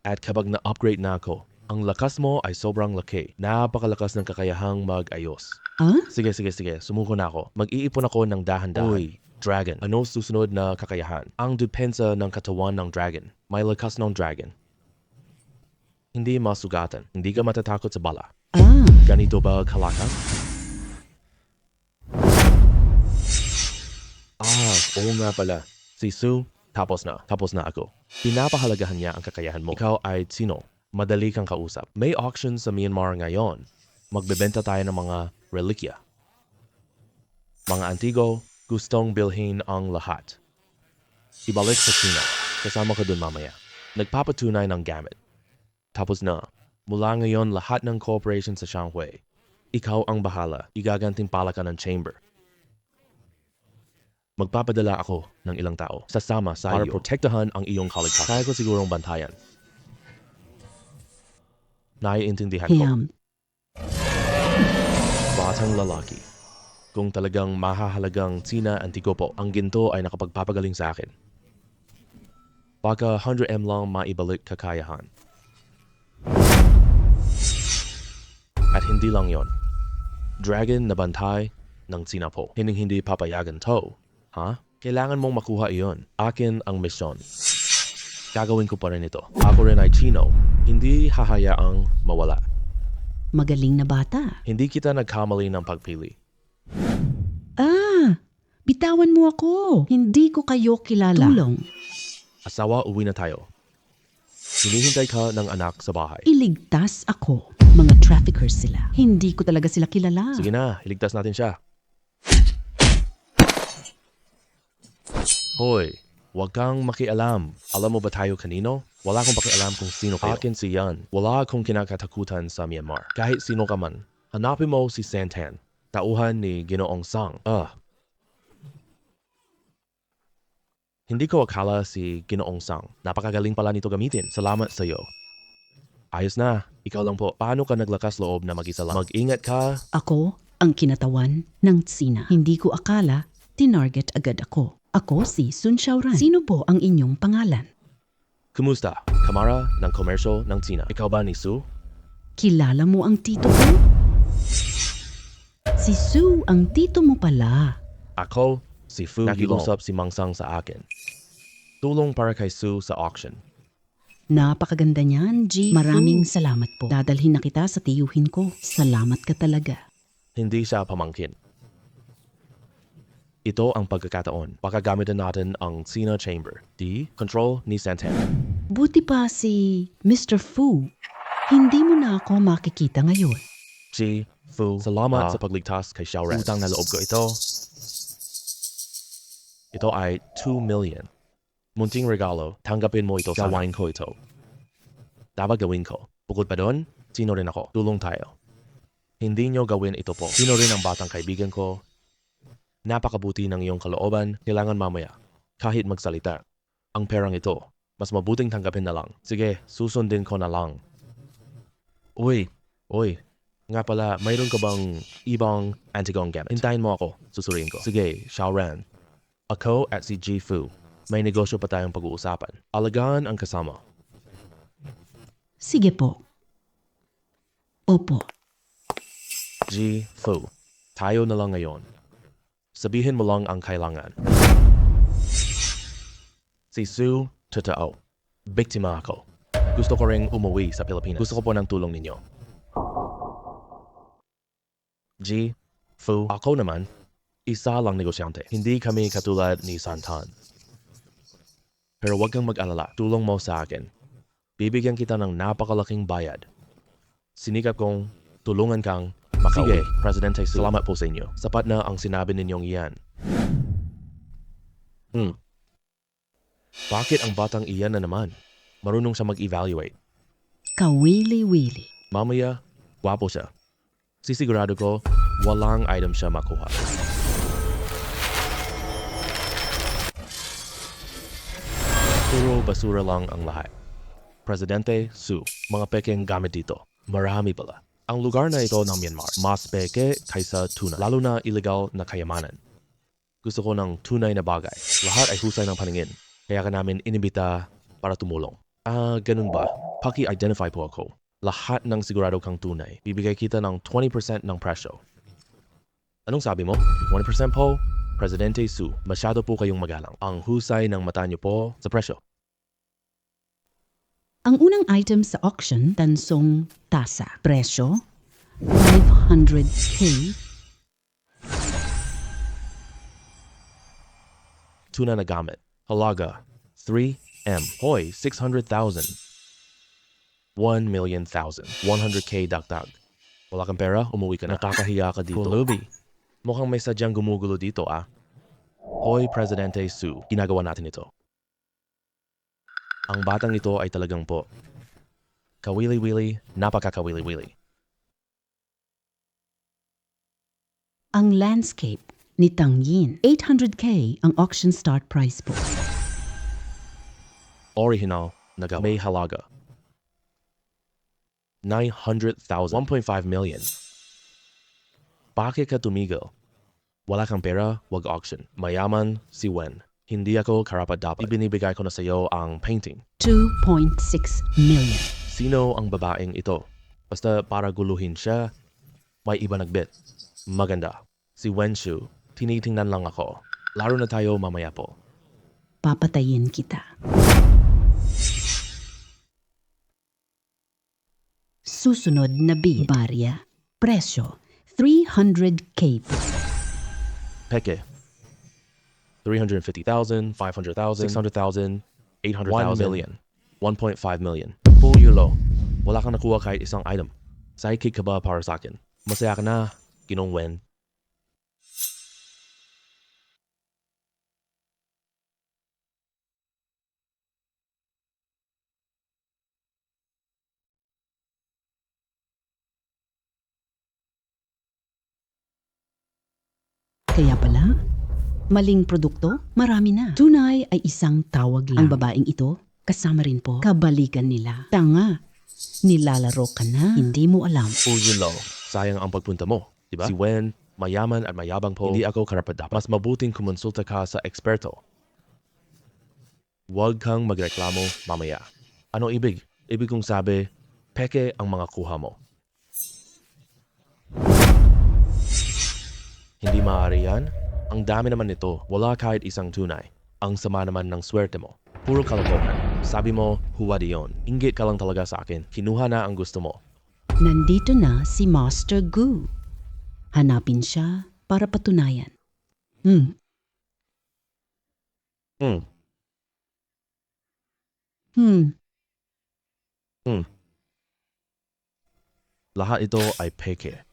At kapag na-upgrade na ako, ang lakas mo ay sobrang laki. Napakalakas ng kakayahang mag-ayos. Ah? Sige. Sumuko na ako. Mag-iipon ako ng dahan-dahan. Uy, Dragon. Ano susunod na kakayahan? Ang depensa ng katawan ng Dragon. May lakas ng Dragon. Hindi masugatan. Hindi ka matatakot sa bala. Ah, Ganito ba kalakas? Oo nga pala. Si Sue, tapos na ako. Pinapahalagahan niya ang kakayahan mo. Ikaw ay sino? Madali kang kausap. May auction sa Myanmar ngayon. Magbebenta tayo ng mga relikya. Mga antigo, gustong bilhin ang lahat. Ibalik sa China. Kasama ka dun mamaya. Nagpapatunay ng gamit. Tapos na, mula ngayon lahat ng corporation sa Shanghai. Ikaw ang bahala. Igagantimpala ka ng chamber. Magpapadala ako ng ilang tao sasama sa iyo para protektahan ang iyong kaligtasan. Kaya ko sigurong bantayan. Naiintindihan ko. Hiyam. Batang lalaki. Kung talagang mahahalagang Tsina Antigopo, ang ginto ay nakapagpapagaling sa akin. Baka 100M lang maibalik kakayahan. At hindi lang yon. Dragon na bantay ng Tsina po. Hindi papayagan to. Ha? Kailangan mong makuha iyon. Akin ang misyon. Gagawin ko pa rin ito. Ako rin ay Chino. Hindi hahayaang mawala. Magaling na bata. Hindi kita nagkamali ng pagpili. Ah, bitawan mo ako. Hindi ko kayo kilala. Tulong. Asawa, uwi na tayo. Hinihintay ka ng anak sa bahay. Iligtas ako. Mga traffickers sila. Hindi ko talaga sila kilala. Sige na, iligtas natin siya. Hoy, huwag kang makialam. Alam mo ba tayo kanino? Wala akong pakialam kung sino kayo. Akin si Yan. Wala akong kinakatakutan sa Myanmar. Kahit sino ka man, hanapin mo si Santan. Tauhan ni Ginoong Sang. Hindi ko akala si Ginoong Sang. Napakagaling pala nito gamitin. Salamat sa iyo. Ayos na. Ikaw lang po. Paano ka naglakas loob na mag-isa lang? Mag-ingat ka. Ako ang kinatawan ng Tsina. Hindi ko akala tinarget agad ako. Ako si Sun Xiaoran. Sino po ang inyong pangalan? Kumusta? Kamara ng komersyo ng Tsina. Ikaw ba ni Sue? Kilala mo ang tito ko? Si Sue ang tito mo pala. Ako, si Fu. Nakiusap si Mang Sang sa akin. Tulong para kay Sue sa auction. Napakaganda niyan, G. Maraming salamat po. Dadalhin na kita sa tiyuhin ko. Salamat ka talaga. Hindi siya pamangkin. Ito ang pagkakataon. Pagkagamitan natin ang Sina Chamber. D. Control ni Santana. Buti pa si Mr. Fu. Hindi mo na ako makikita ngayon. G. Fu. Salamat sa pagligtas kay Xiaoran. Utang na loob ko ito. Ito ay 2 million. Munting regalo, tanggapin mo ito. Gawain ko ito. Dapat gawin ko. Bukod pa doon, sino rin ako. Tulong tayo. Hindi nyo gawin ito po. Sino rin ang batang kaibigan ko. Napakabuti ng iyong kalooban. Kailangan mamaya. Kahit magsalita. Ang perang ito, mas mabuting tanggapin na lang. Sige, susundin ko na lang. Uy. Nga pala, mayroon ka bang ibang antigong gamit? Hintayin mo ako. Susuriin ko. Sige, Xiaoran. Ako at si Ji Fu. May negosyo pa tayong pag-uusapan. Alagaan ang kasama. Sige po. Opo. Ji Fu. Tayo na lang ngayon. Sabihin mo lang ang kailangan. Si Su, totoo. Biktima ako. Gusto ko ring umuwi sa Pilipinas. Gusto ko po ng tulong ninyo. Ji Fu. Ako naman, isa lang negosyante. Hindi kami katulad ni Santan. Pero huwag kang mag-alala. Tulong mo sa akin. Bibigyan kita ng napakalaking bayad. Sinikap kong tulungan kang makauwi. Sige, Presidente Su. Salamat po sa inyo. Sapat na ang sinabi ninyong iyan. Bakit ang batang iyan na naman? Marunong siya mag-evaluate. Kawili-wili. Mamaya, gwapo siya. Sisigurado ko, walang item siya makuha. Puro basura lang ang lahat. Presidente Su, mga pekeng gamit dito. Marami pala. Ang lugar na ito ng Myanmar, mas peke kaysa tuna, lalo na illegal na kayamanan. Gusto ko ng tunay na bagay. Lahat ay husay ng paningin. Kaya ka namin inimbita para tumulong. Ganun ba? Paki-identify po ako. Lahat ng sigurado kang tunay. Bibigay kita ng 20% ng presyo. Anong sabi mo? 20% po? Presidente Su, masyado po kayong magalang. Ang husay ng mata niyo po sa presyo. Ang unang item sa auction, tansong tasa. Presyo, 500K. Tuna na gamit. Halaga, 3M. Hoy, 600,000. 1,000,000. 100K dagdag. Wala kang pera, umuwi ka na. Nakakahiya ka dito. Kulubi. Mukhang may sadyang gumugulo dito Hoy, Presidente Su, ginagawa natin ito. Ang batang ito ay talagang po. Kawili-wili, napakakawili-wili. Ang landscape ni Tang Yin. 800K ang auction start price po. Original na gawa. May halaga. 900,000. 1.5 million. Bakit ka tumigil? Wala kang pera, wag auction. Mayaman si Wen. Hindi ako karapat-dapat. Ibinibigay ko na sa iyo ang painting. 2.6 million. Sino ang babaeng ito? Basta para guluhin siya, may iba nagbit. Maganda. Si Wen Shu, tinitingnan lang ako. Laro na tayo mamaya po. Papatayin kita. Susunod na bid. Barya. Presyo, 300K po. Peke. 350,000, 500,000, 600,000, 800,000, 1 million, 1.5 million. Full low. Wala kang nakuha kahit isang item. Sidekick ka ba para sa akin? Masaya ka na, Ginong Wen. Kaya pala, maling produkto, marami na. Tunay ay isang tawag lang. Ang babaeng ito, kasama rin po, kabalikan nila. Tanga, nilalaro ka na, hindi mo alam. Low. Sayang ang pagpunta mo, diba? Si Wen, mayaman at mayabang po. Hindi ako karapat-dapat. Mas mabuting kumonsulta ka sa eksperto. Huwag kang magreklamo mamaya. Ano ibig? Ibig kong sabi, peke ang mga kuha mo. Hindi maaari yan? Ang dami naman nito. Wala kahit isang tunay. Ang sama naman ng swerte mo. Puro kalokohan. Sabi mo, huwad iyon. Inggit ka lang talaga sa akin. Kinuha na ang gusto mo. Nandito na si Master Gu. Hanapin siya para patunayan. Hmm. Hmm, Lahat ito ay peke.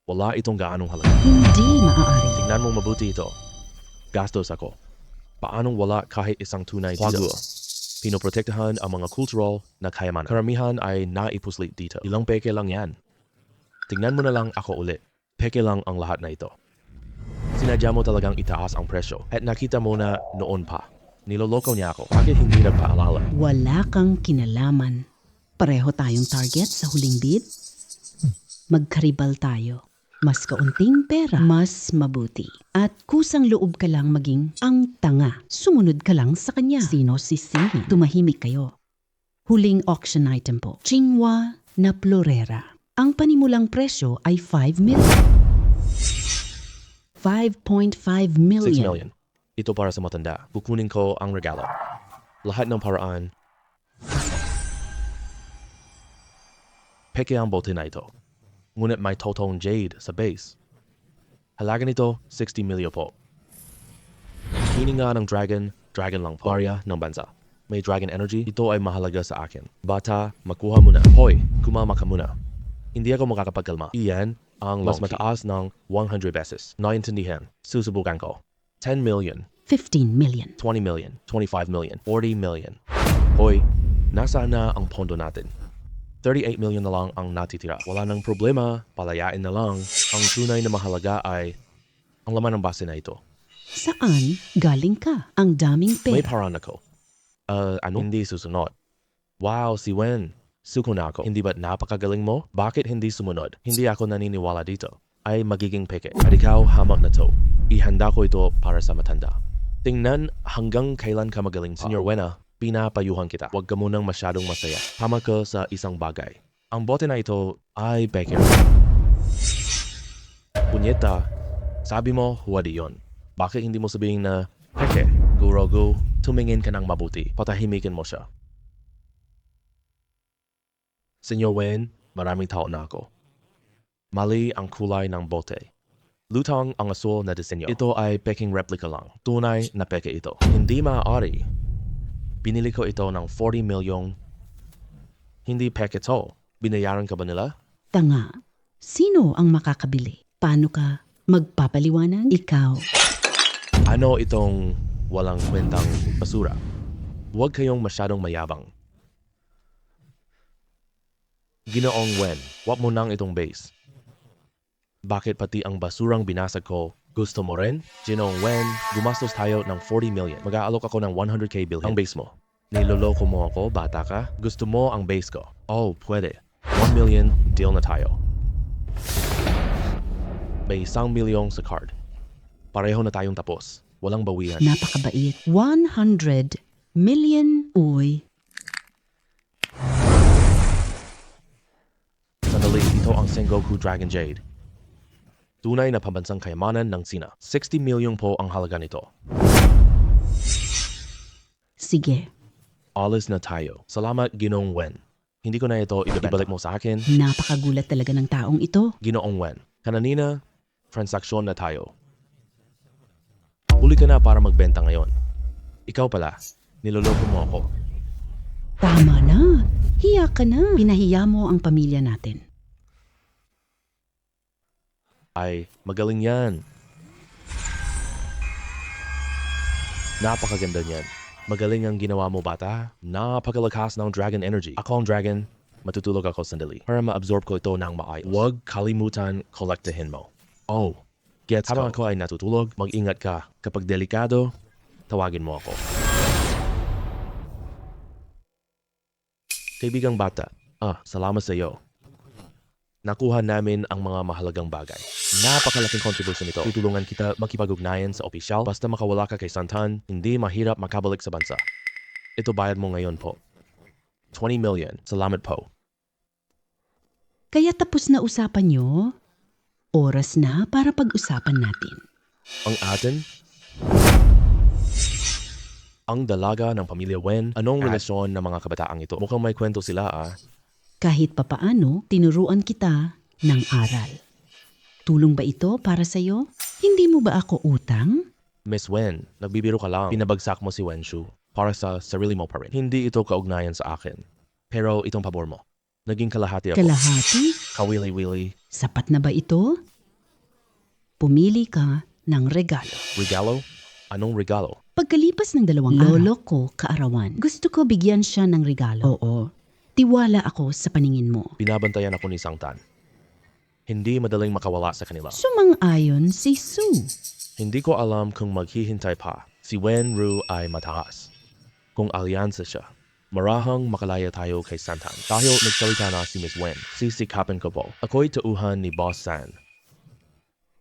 Wala itong gaanong halaga. hindi maaari. Tingnan mo mabuti ito. Gastos ako. Paanong wala kahit isang tunay dito? Huwag. Pinoprotektahan ang mga cultural na kayamanan. Karamihan ay naipuslit dito. Ilang peke lang yan. Tingnan mo na lang ako ulit. Peke lang ang lahat na ito. Sinadya mo talagang itaas ang presyo. At nakita mo na noon pa. Niloloko niya ako. Bakit hindi nagpaalala? Wala kang kinalaman. Pareho tayong target sa huling bid. Magkaribal tayo. Mas kaunting pera, mas mabuti. At kusang loob ka lang maging ang tanga. Sumunod ka lang sa kanya. Sino sisihin? Tumahimik kayo. Huling auction item po. Chingwa na Florera. Ang panimulang presyo ay 5 million. 5.5 6 million. million. Ito para sa matanda. Kukunin ko ang regalo. Lahat ng paraan. Peke ang bote na ito. Ngunit may totoong jade sa base. Halaga nito, 60 milyon po. Meaning nga ng dragon lang po. Barya ng bansa. May dragon energy, ito ay mahalaga sa akin. Bata, makuha mo na. Hoy, kumama ka muna. Hindi ako makakapagkalma. Iyan ang mas mataas ng 100 beses. Naintindihan. Susubukan ko. 10 million, 15 million. 20 million, 25 million, 40 million. Hoy, nasaan na ang pondo natin? 38 million na lang ang natitira. Wala nang problema, palayain na lang. Ang tunay na mahalaga ay ang laman ng base na ito. Saan galing ka? Ang daming May pera. paraan ako. Hindi susunod. Wow, si Wen. Suko na ako. Hindi ba't napakagaling mo? Bakit hindi sumunod? Hindi ako naniniwala dito. Ay magiging peke. At ikaw, hamak na to. Ihanda ko ito para sa matanda. Tingnan hanggang kailan ka magaling pa. Senyor Wena, pinapayuhan kita. Huwag ka munang masyadong masaya. Tama ka sa isang bagay. Ang bote na ito ay peke. Punyeta, sabi mo, huwadi yon. Bakit hindi mo sabihin na, peke, gurogu, tumingin ka ng mabuti. Patahimikin mo siya. Senyor Wen, maraming tao na ako. Mali ang kulay ng bote. Lutang ang asul na disenyo. Ito ay peking replica lang. Tunay na peke ito. Hindi maaari. Binili ko ito ng 40 milyong. Hindi peke to. Binayaran ka ba nila? Tanga. Sino ang makakabili? Paano ka magpapaliwanag? Ikaw. Ano itong walang kwentang basura? Huwag kayong masyadong mayabang. Ginoong Wen, wag mo nang itong base. Bakit pati ang basurang binasag ko, gusto mo rin? Ginoong Wen, gumastos tayo ng 40 million. Mag-aalok ako ng 100k bilhin. Ang base mo. Niloloko mo ako, bata ka? Gusto mo ang base ko? Oh, pwede. 1 million, deal na tayo. May 1 milyong sa card. Pareho na tayong tapos. Walang bawian. Napakabait. 100 million. Uy. Sandali, ito ang Sengoku Dragon Jade. Tunay na pambansang kayamanan ng Sina. 60 milyong po ang halaga nito. Sige. Alis na tayo. Salamat, Ginoong Wen. Hindi ko na ito ibabalik mo sa akin. Napakagulat talaga ng taong ito. Ginoong Wen. Kananina, transaksyon na tayo. Huli ka na para magbenta ngayon. Ikaw pala, niloloko mo ako. Tama na. Hiya ka na. Pinahiya mo ang pamilya natin. Ay, magaling yan. Napakaganda niyan. Magaling ang ginawa mo, bata. Napakalakas ng dragon energy. Ako ang dragon, matutulog ako sandali para ma-absorb ko ito ng maayos. Huwag kalimutan kolektahin mo. Oh, gets habang ako ay natutulog, mag-ingat ka. Kapag delikado, tawagin mo ako. Kaibigang bata, salamat sa iyo. Nakuha namin ang mga mahalagang bagay. Napakalaking contribution nito. Tutulungan kita makipag-ugnayan sa opisyal. Basta makawala ka kay Santan, hindi mahirap makabalik sa bansa. Ito bayad mo ngayon po. 20 million. Salamat po. Kaya tapos na usapan nyo? Oras na para pag-usapan natin. Ang atin? Ang dalaga ng pamilya Wen. Anong relasyon ng mga kabataang ito? Mukhang may kwento sila Kahit papaano, tinuruan kita ng aral. Tulong ba ito para sa'yo? Hindi mo ba ako utang? Miss Wen, nagbibiro ka lang. Pinabagsak mo si Wenshu para sa sarili mo pa rin. Hindi ito kaugnayan sa akin. Pero itong pabor mo. Naging kalahati ako. Kalahati? Kawili-wili. Sapat na ba ito? Pumili ka ng regalo. Regalo? Anong regalo? Pagkalipas ng 2 araw, lolo ko kaarawan. Gusto ko bigyan siya ng regalo. Oo. Tiwala ako sa paningin mo. Binabantayan ako ni Sangtan. Hindi madaling makawala sa kanila. Sumang-ayon si Sue. Hindi ko alam kung maghihintay pa. Si Wenru ay mataas. Kung alyansa siya, marahang makalaya tayo kay Santan. Dahil nagsalita na si Miss Wen, sisikapin ko po. Ako'y tauhan ni Boss San.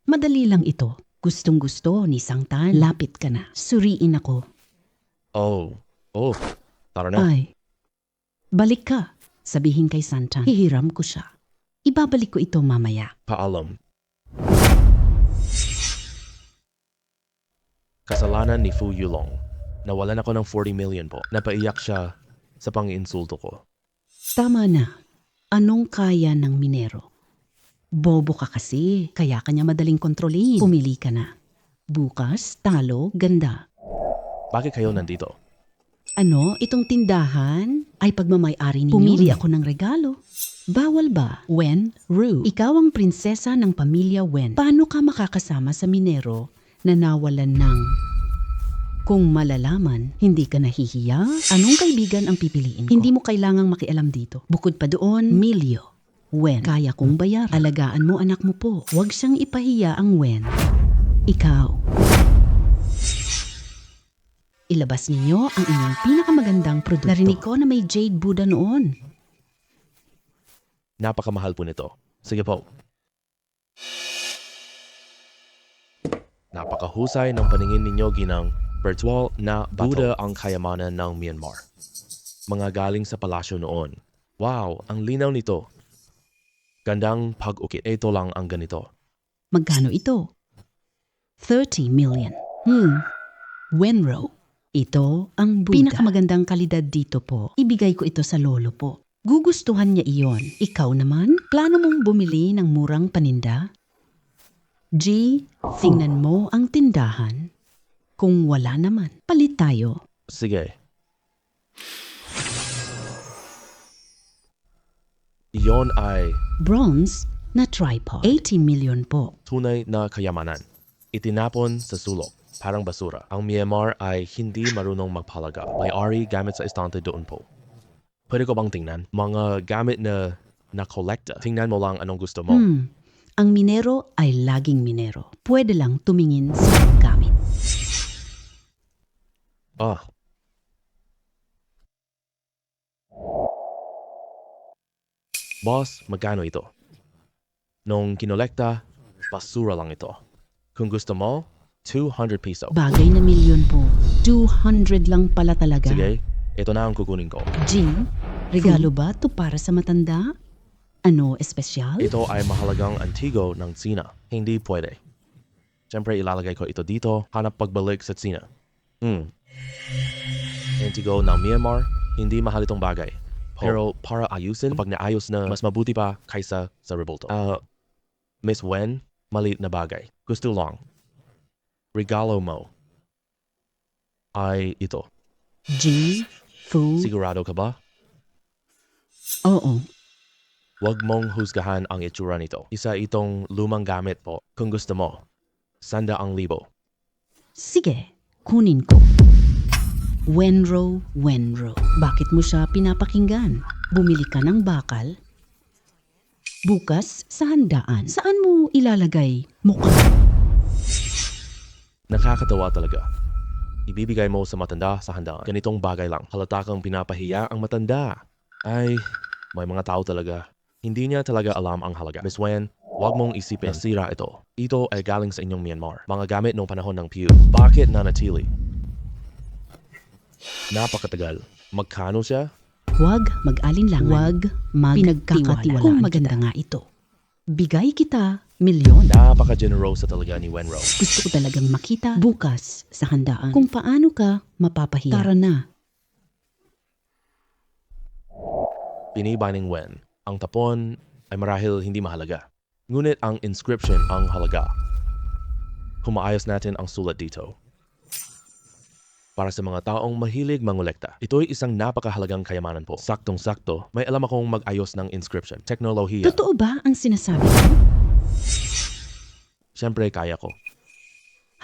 Madali lang ito. Gustong-gusto ni Sangtan. Lapit ka na. Suriin ako. Oh, tara na. Ay, balik ka. Sabihin kay Santan. Hihiram ko siya. Ibabalik ko ito mamaya. Paalam. Kasalanan ni Fu Yulong. Nawalan ako ng 40 million po. Napaiyak siya sa pang-insulto ko. Tama na. Anong kaya ng minero? Bobo ka kasi, kaya kanya madaling kontrolin. Pumili ka na. Bukas, talo, ganda. Bakit kayo nandito? Ano, itong tindahan ay pagmamay-ari ninyo. Pumili ako ng regalo. Bawal ba? Wen, Ru, ikaw ang prinsesa ng pamilya Wen. Paano ka makakasama sa minero na nawalan ng... Kung malalaman, hindi ka nahihiya? Anong kaibigan ang pipiliin ko? Hindi mo kailangang makialam dito. Bukod pa doon, Milyo. Wen, kaya kong bayar. Alagaan mo anak mo po. Huwag siyang ipahiya ang Wen. Ikaw. Ilabas ninyo ang inyong pinakamagandang produkto. Narinig ko na may Jade Buddha noon. Napakamahal po nito. Sige po. Napakahusay ng paningin ninyo ginang virtual na Buddha ang kayamanan ng Myanmar. Mga galing sa palasyo noon. Wow, ang linaw nito. Gandang pag-ukit. Ito lang ang ganito. Magkano ito? 30 million. Wenro. Ito ang Buddha. Pinakamagandang kalidad dito po. Ibigay ko ito sa lolo po. Gugustuhan niya iyon. Ikaw naman, plano mong bumili ng murang paninda? G, tingnan mo ang tindahan. Kung wala naman, palit tayo. Sige. Iyon ay Bronze na tripod. 80 million po. tunay na kayamanan. Itinapon sa sulok. Parang basura. Ang Myanmar ay hindi marunong magpalaga. May-ari gamit sa estante doon po. Pwede ko bang tingnan? Mga gamit na nakolekta. Tingnan mo lang anong gusto mo. Ang minero ay laging minero. Pwede lang tumingin sa gamit. Boss, magkano ito? Nung kinolekta, basura lang ito. Kung gusto mo, 200 piso. Bagay na milyon po. 200 lang pala talaga. Sige, ito na ang kukunin ko. G, regalo ba to para sa matanda? Ano, espesyal? Ito ay mahalagang antigo ng Tsina. Hindi pwede. Siyempre, ilalagay ko ito dito, hanap pagbalik sa Tsina. Antigo ng Myanmar, hindi mahal itong bagay. Pero para ayusin, kapag naayos na, mas mabuti pa kaysa sa rebulto. Miss Wen, maliit na bagay. Gusto lang. Regalo mo ay ito. G, Fu. Sigurado ka ba? Oo. Huwag mong husgahan ang itsura nito. Isa itong lumang gamit po. Kung gusto mo, 100,000. Sige, kunin ko. Wenro. Bakit mo siya pinapakinggan? Bumili ka ng bakal? Bukas sa handaan. Saan mo ilalagay mukha? Nakakatawa talaga. Ibibigay mo sa matanda sa handaan. Ganitong bagay lang. Halata kang pinapahiya ang matanda. Ay, may mga tao talaga. Hindi niya talaga alam ang halaga. Miss Wen, huwag mong isipin. Nasira ito. Ito ay galing sa inyong Myanmar. Mga gamit noong panahon ng Pew. Bakit nanatili? Napakatagal. Magkano siya? Huwag mag-alinlangan. Huwag pinagkakatiwalaan. Kung maganda nga ito. Bigay kita milyon. Napaka-generosa talaga ni Wenro. Gusto ko talagang makita bukas sa handaan kung paano ka mapapahiya. Tara na. Pinibay ng Wen. Ang tapon ay marahil hindi mahalaga. Ngunit ang inscription ang halaga. Kung maayos natin ang sulat dito, para sa mga taong mahilig mangolekta. Ito'y isang napakahalagang kayamanan po. Saktong-sakto, may alam akong mag-ayos ng inscription. Teknolohiya. Totoo ba ang sinasabi mo? Siyempre, kaya ko.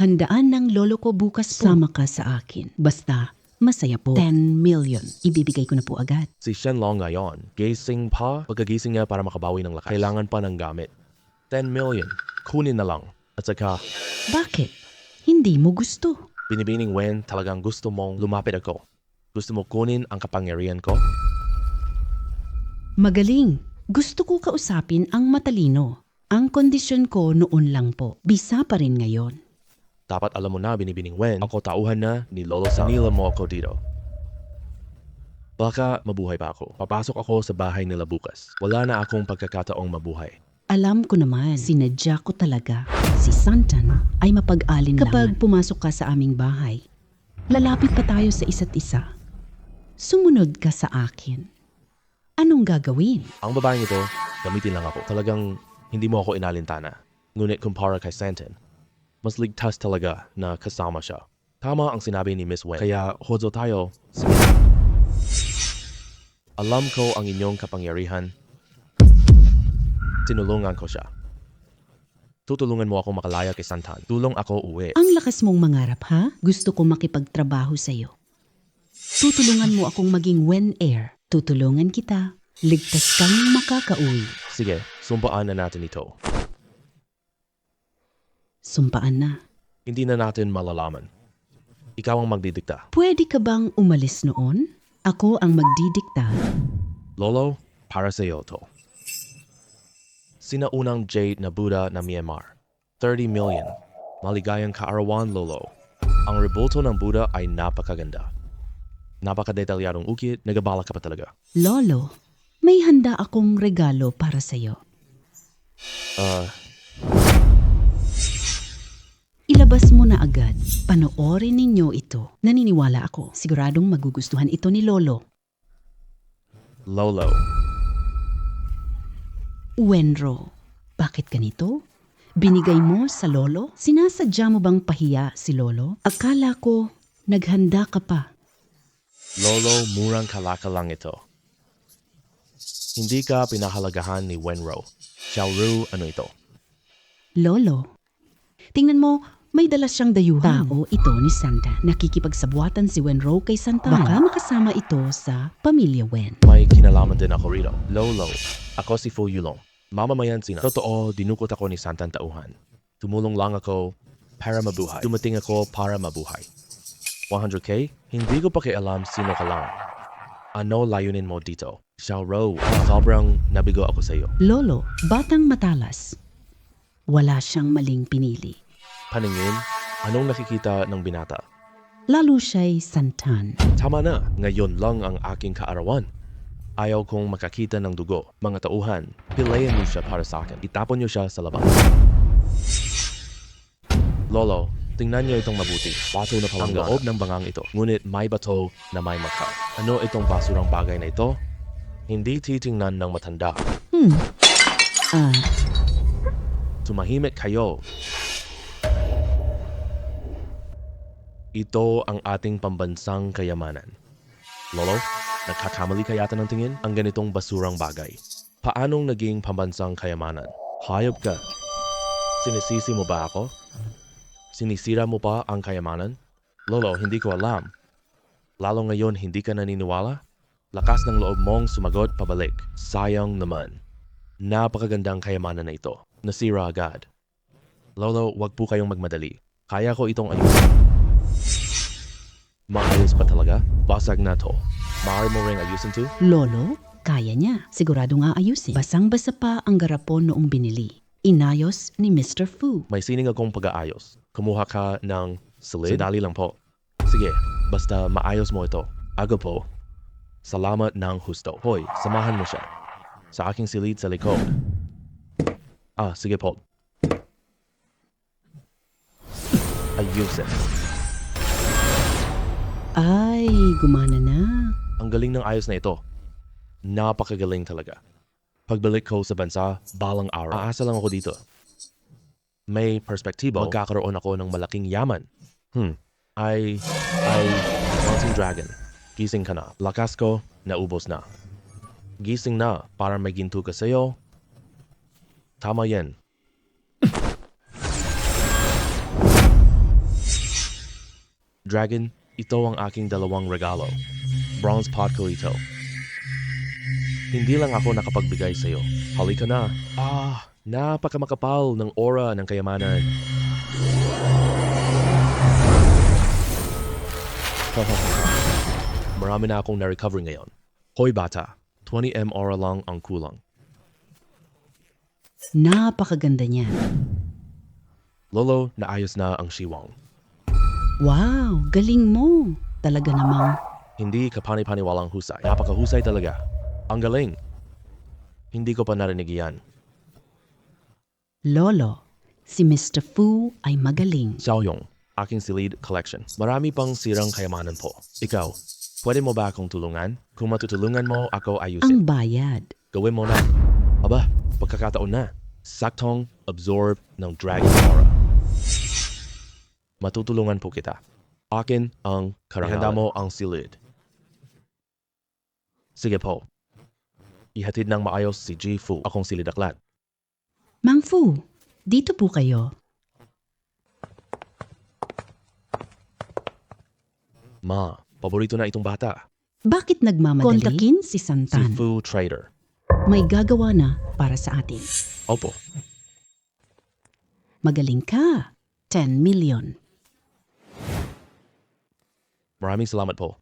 Handaan ng lolo ko bukas po. Sama ka sa akin. Basta, masaya po. 10 million. Ibibigay ko na po agad. Si Shenlong ngayon, gising pa, pagkagising niya para makabawi ng lakas. Kailangan pa ng gamit. 10 million. Kunin na lang. At saka, Bakit? Hindi mo gusto. binibining Wen, talagang gusto mong lumapit ako. Gusto mo kunin ang kapangyarihan ko? Magaling. Gusto ko kausapin ang matalino. Ang kondisyon ko noon lang po. Bisa pa rin ngayon. Dapat alam mo na, binibining Wen, ako tauhan na ni Lolo Sang. Nila mo ako dito. Baka mabuhay pa ako. Papasok ako sa bahay nila bukas. Wala na akong pagkakataong mabuhay. Alam ko naman, sinadya ko talaga. Si Santan ay mapag-alin kapag pumasok ka sa aming bahay. Lalapit pa tayo sa isa't isa. Sumunod ka sa akin. Anong gagawin? Ang babaeng ito, gamitin lang ako. Talagang hindi mo ako inalintana. Ngunit kumpara kay Santan, mas ligtas talaga na kasama siya. Tama ang sinabi ni Miss Wen. Kaya hodzo tayo. Sige. Alam ko ang inyong kapangyarihan. Tinulungan ko siya. Tutulungan mo ako makalaya kay Santan. Tulong ako uwi. Ang lakas mong mangarap, ha? Gusto ko makipagtrabaho sa'yo. Tutulungan mo akong maging Wen Heir. Tutulungan kita. Ligtas kang makakauwi. Sige, sumpaan na natin ito. Sumpaan na. Hindi na natin malalaman. Ikaw ang magdidikta. Pwede ka bang umalis noon? Ako ang magdidikta. Lolo, para sa iyo to. Sinaunang Jade na Buddha na Myanmar. 30 million. Maligayang kaarawan, Lolo. Ang rebulto ng Buddha ay napakaganda. Napakadetalyadong ukit, nagabala ka pa talaga. Lolo, may handa akong regalo para sa'yo. Ilabas mo na agad. Panoorin ninyo ito. Naniniwala ako. Siguradong magugustuhan ito ni Lolo. Lolo. Wenro, bakit ganito? Binigay mo sa Lolo? Sinasadya mo bang pahiya si Lolo? Akala ko naghanda ka pa. Lolo, murang kalaka lang ito. Hindi ka pinahalagahan ni Wenro. Xiaoru, ano ito? Lolo, tingnan mo, may dala siyang dayuhan. Tao ito ni Santa. Nakikipagsabuatan si Wenro kay Santa. Baka makasama ito sa pamilya Wen. May kinalaman din ako rito. Lolo, ako si Fu Yulong. Mamamayan sina. Totoo, dinukot ako ni Santan Tauhan. Tumulong lang ako para mabuhay. Dumating ako para mabuhay. 100k? Hindi ko pakialam sino ka lang. Ano layunin mo dito? Xiaoro, sobrang nabigo ako sa iyo. Lolo, batang matalas. Wala siyang maling pinili. Paningin, anong nakikita ng binata? Lalo siya'y Santan. Tama na, ngayon lang ang aking kaarawan. Ayaw kong makakita ng dugo. Mga tauhan, pilayan niyo siya para sa akin. Itapon niyo siya sa labas. Lolo, tingnan niyo itong mabuti. Bato na palang loob ng bangang ito. Ngunit may bato na may maka. Ano itong basurang bagay na ito? Hindi titingnan ng matanda. Tumahimik kayo. Ito ang ating pambansang kayamanan. Lolo, nagkakamali ka yata ng tingin ang ganitong basurang bagay. Paanong naging pambansang kayamanan? Hayop ka. Sinisisi mo ba ako? Sinisira mo pa ang kayamanan? Lolo, hindi ko alam. Lalo ngayon hindi ka naniniwala? Lakas ng loob mong sumagot pabalik. Sayang naman. Napakagandang kayamanan na ito. Nasira agad. Lolo, wag po kayong magmadali. Kaya ko itong ayusin. Maayos pa talaga? Basag na to. Maaari mo ring ayusin to? Lolo, kaya niya. Sigurado nga ayusin. Basang-basa pa ang garapon noong binili. Inayos ni Mr. Fu. May sining akong pag-aayos. Kumuha ka ng silid? Sadali lang po. Sige, basta maayos mo ito. Aga po. Salamat ng husto. Hoy, samahan mo siya. Sa aking silid sa likod. Sige po. Ayusin. Ay, gumana na. Ang galing ng ayos na ito. Napakagaling talaga. Pagbalik ko sa bansa, balang araw. Aasa lang ako dito. May perspektibo, magkakaroon ako ng malaking yaman. ay Mountain Dragon. Gising ka na. Lakas ko, naubos na. Gising na para may ginto ka sa'yo. Tama yan. Dragon, ito ang aking dalawang regalo. Bronze pot ko ito. Hindi lang ako nakapagbigay sa'yo. Halika na. Napakamakapal ng aura ng kayamanan. Marami na akong na-recover ngayon. Hoy bata, 20M aura lang ang kulang. Napakaganda niyan. Lolo, naayos na ang shiwang. Wow, galing mo. Talaga namang Hindi kapani-paniwalang husay. Napakahusay talaga. Ang galing. Hindi ko pa narinig yan. Lolo. Si Mr. Fu ay magaling. Xiaoyong, aking silid collection. Marami pang sirang kayamanan po. Ikaw, pwede mo ba akong tulungan? Kung matutulungan mo, ako ayusin. Ang bayad. Gawin mo na. Aba, pagkakataon na. Saktong absorb ng Dragon Aura. Matutulungan po kita. Akin ang karangalan. Ihanda mo ang silid. Sige po. Ihatid ng maayos si Ji Fu, akong silidaklat. Mang Fu, dito po kayo. Ma, paborito na itong bata. Bakit nagmamadali? Kontakin si Si Santan. Fu Trader. May gagawa na para sa atin. Opo. Magaling ka. 10 million. Maraming salamat po.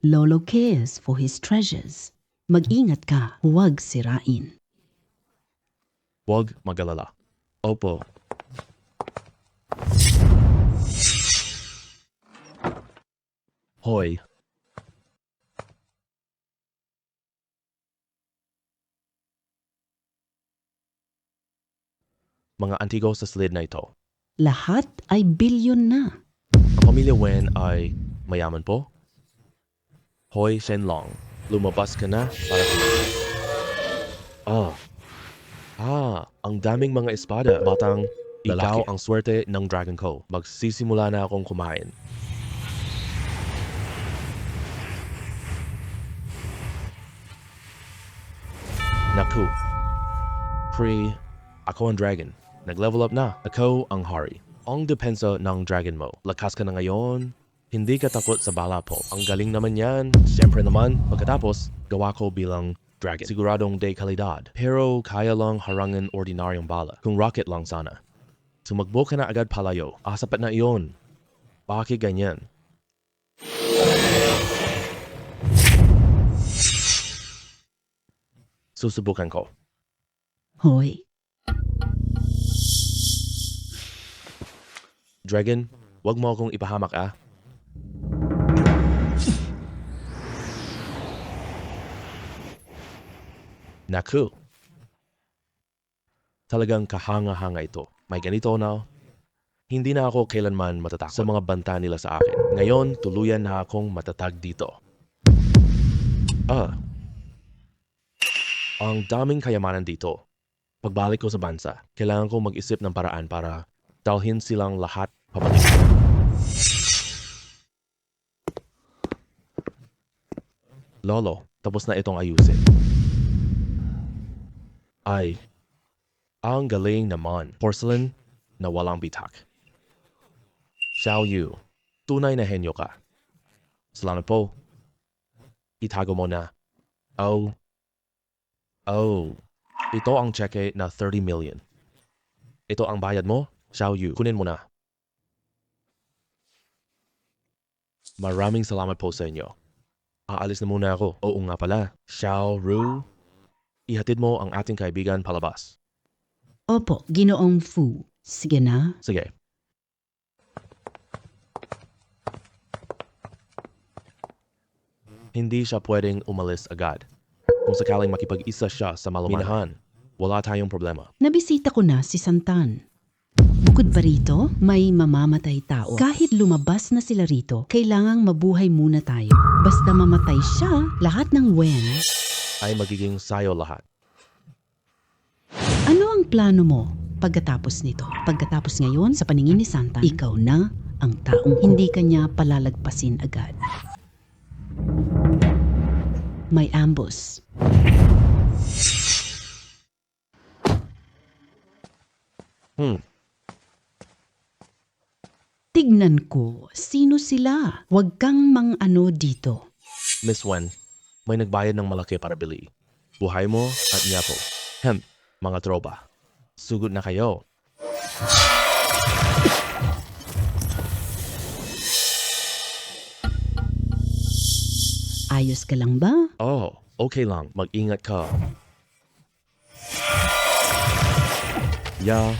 Lolo cares for his treasures. Mag-ingat ka, huwag sirain. Huwag magalala. Opo. Hoy. Mga antigo sa slid na ito. Lahat ay bilyon na. Ang pamilya Wen ay mayaman po. Hoy Shenlong, lumabas ka na para ang daming mga espada. Batang, ikaw ang swerte ng Dragon ko. Magsisimula na akong kumain. Naku. Ako ang dragon. Nag-level up na. Ako ang hari. Ang depensa ng dragon mo. Lakas ka na ngayon. Hindi ka takot sa bala po. Ang galing naman yan. Siyempre naman, pagkatapos, gawa ko bilang dragon. Siguradong de kalidad. Pero kaya lang harangan ordinaryong bala. Kung rocket lang sana. Tumakbo ka na agad palayo. Sapat na iyon. Bakit ganyan? Susubukan ko. Hoy, Dragon, wag mo akong ipahamak Naku. Talagang kahanga-hanga ito. May ganito na. Hindi na ako kailanman matatakot sa mga banta nila sa akin. Ngayon, tuluyan na akong matatag dito. Ang daming kayamanan dito. Pagbalik ko sa bansa, kailangan ko mag-isip ng paraan para dalhin silang lahat pabalik. Lolo, tapos na itong ayusin. Ay, ang galing naman. Porcelain na walang bitak. Xiao Yu, tunay na henyo ka. Salamat po. Itago mo na. Ito ang cheque na 30 million. Ito ang bayad mo, Xiao Yu. Kunin mo na. Maraming salamat po sa inyo. Aalis na muna ako. Oo nga pala. Xiao Ru, ihatid mo ang ating kaibigan palabas. opo, Ginoong Fu. Sige na. Sige. Hindi siya pwedeng umalis agad. Kung sakaling makipag-isa siya sa maluminahan, wala tayong problema. Nabisita ko na si Santan. Bukod pa rito, may mamamatay tao. Kahit lumabas na sila rito, kailangang mabuhay muna tayo. Basta mamatay siya, lahat ng Wen. Ay magiging sayo lahat. Ano ang plano mo pagkatapos nito? Pagkatapos ngayon, sa paningin ni Santan, ikaw na ang taong hindi kanya palalagpasin agad. May ambush. Tignan ko, sino sila? Huwag kang mang-ano dito. Miss Wen, may nagbayad ng malaki para bili. Buhay mo at niya po. Mga tropa. Sugod na kayo. Ayos ka lang ba? Oh, okay lang. Mag-ingat ka. Ya.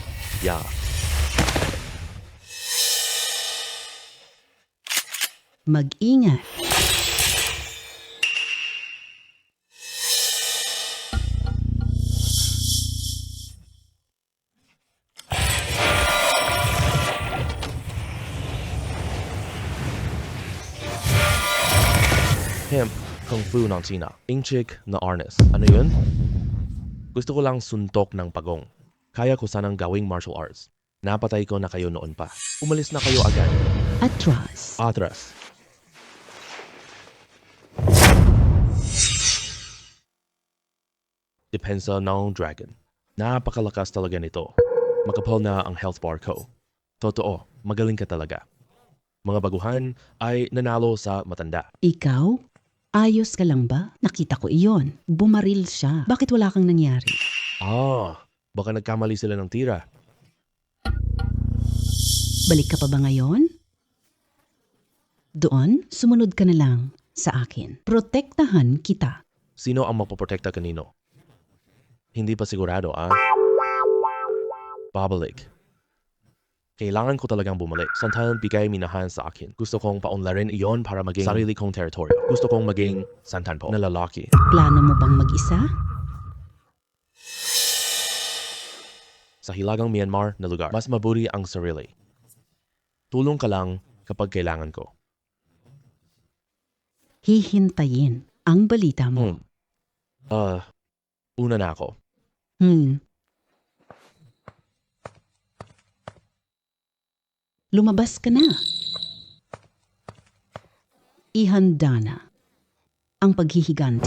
Mag-ingat. Kung Fu ng China. Inchik na arnis. Ano yun? Gusto ko lang suntok ng pagong. Kaya ko sanang gawing martial arts. Napatay ko na kayo noon pa. Umalis na kayo agad. Atras. Atras. Depensa ng dragon. Napakalakas talaga nito. Makapal na ang health bar ko. Totoo, magaling ka talaga. Mga baguhan ay nanalo sa matanda. Ikaw? Ayos ka lang ba? Nakita ko iyon. Bumaril siya. Bakit wala kang nangyari? Baka nagkamali sila ng tira. Balik ka pa ba ngayon? Doon, sumunod ka na lang sa akin. Protektahan kita. Sino ang mapoprotekta kanino? Hindi pa sigurado, Babalik. Kailangan ko talagang bumalik. Santahan bigay minahan sa akin. Gusto kong paunlarin iyon para maging sarili kong teritoryo. Gusto kong maging santan po na lalaki. Plano mo bang mag-isa? Sa hilagang Myanmar na lugar, mas mabuti ang sarili. Tulong ka lang kapag kailangan ko. Hihintayin ang balita mo. Una na ako. Lumabas ka na. Ihanda na ang paghihiganti.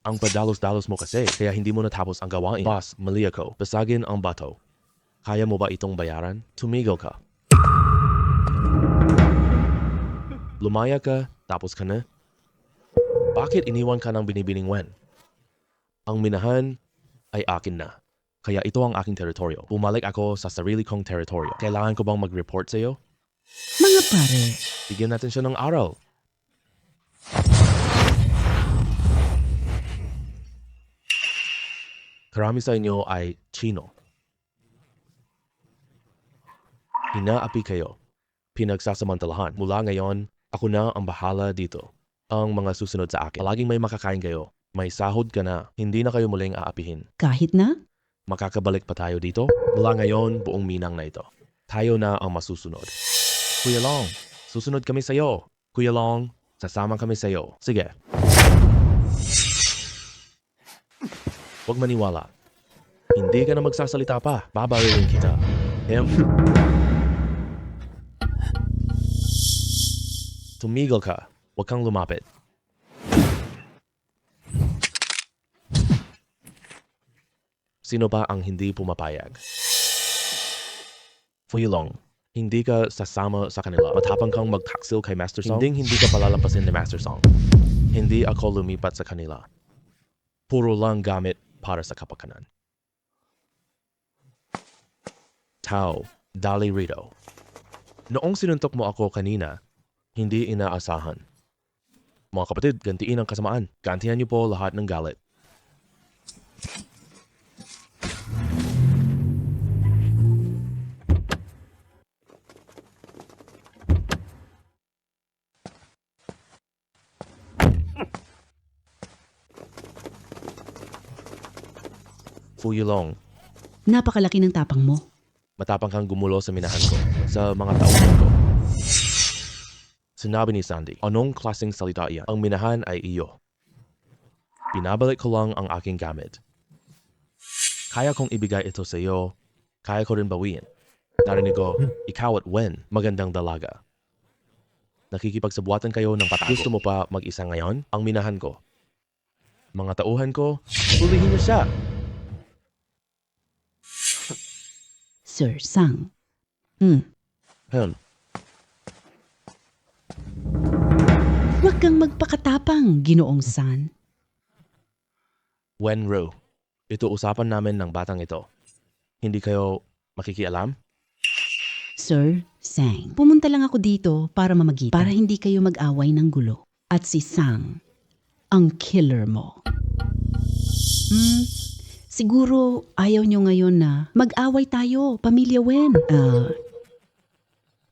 Ang padalos-dalos mo kasi, kaya hindi mo natapos ang gawain. Boss, mali ako. Basagin ang bato. Kaya mo ba itong bayaran? Tumigil ka. Lumaya ka, tapos ka na. Bakit iniwan ka ng binibining Wen? Ang minahan ay akin na. Kaya ito ang aking teritoryo. Bumalik ako sa sarili kong teritoryo. Kailangan ko bang mag-report sa iyo? Mga pare, Bigyan natin siya ng aral. Karami sa inyo ay Chino. Hinaapi kayo. Pinagsasamantalahan. Mula ngayon, ako na ang bahala dito. Ang mga susunod sa akin. Palaging may makakain kayo. May sahod ka na. Hindi na kayo muling aapihin. kahit na Makakabalik pa tayo dito? Mula ngayon, buong minang na ito. Tayo na ang masusunod. Kuya Long, susunod kami sa'yo. Kuya Long, sasama kami sa'yo. Sige. Huwag maniwala. Hindi ka na magsasalita pa. Babarilin kita. Tumigil ka. Huwag kang lumapit. Sino ba ang hindi pumapayag? Fuyulong, hindi ka sasama sa kanila. Matapang kang magtaksil kay Master Song. Hindi ka palalampasin ni Master Song. Hindi ako lumipat sa kanila. Puro lang gamit para sa kapakanan. Tao, dali rito. Noong sinuntok mo ako kanina, hindi inaasahan. Mga kapatid, gantiin ang kasamaan. Gantihan niyo po lahat ng galit. Fuyulong, napakalaki ng tapang mo. matapang kang gumulo sa minahan ko, sa mga taon ko. Sinabi ni Sandy, anong klaseng salita iyan? Ang minahan ay iyo. Binabalik ko lang ang aking gamit. Kaya kong ibigay ito sa iyo, kaya ko rin bawiin. Narinig ko, ikaw at Wen, magandang dalaga. Nakikipagsabuatan kayo ng patago. Gusto mo pa mag-isa ngayon? Ang minahan ko. Mga tauhan ko, hulihin niyo siya. Sir Sang. Hen, Huwag kang magpakatapang, Ginoong San. Wen Ru, ito usapan namin ng batang ito. Hindi kayo makikialam? Sir Sang, pumunta lang ako dito para mamagitan. Para hindi kayo mag-away ng gulo. At si Sang, ang killer mo. Siguro ayaw nyo ngayon na mag-away tayo, Pamilya Wen.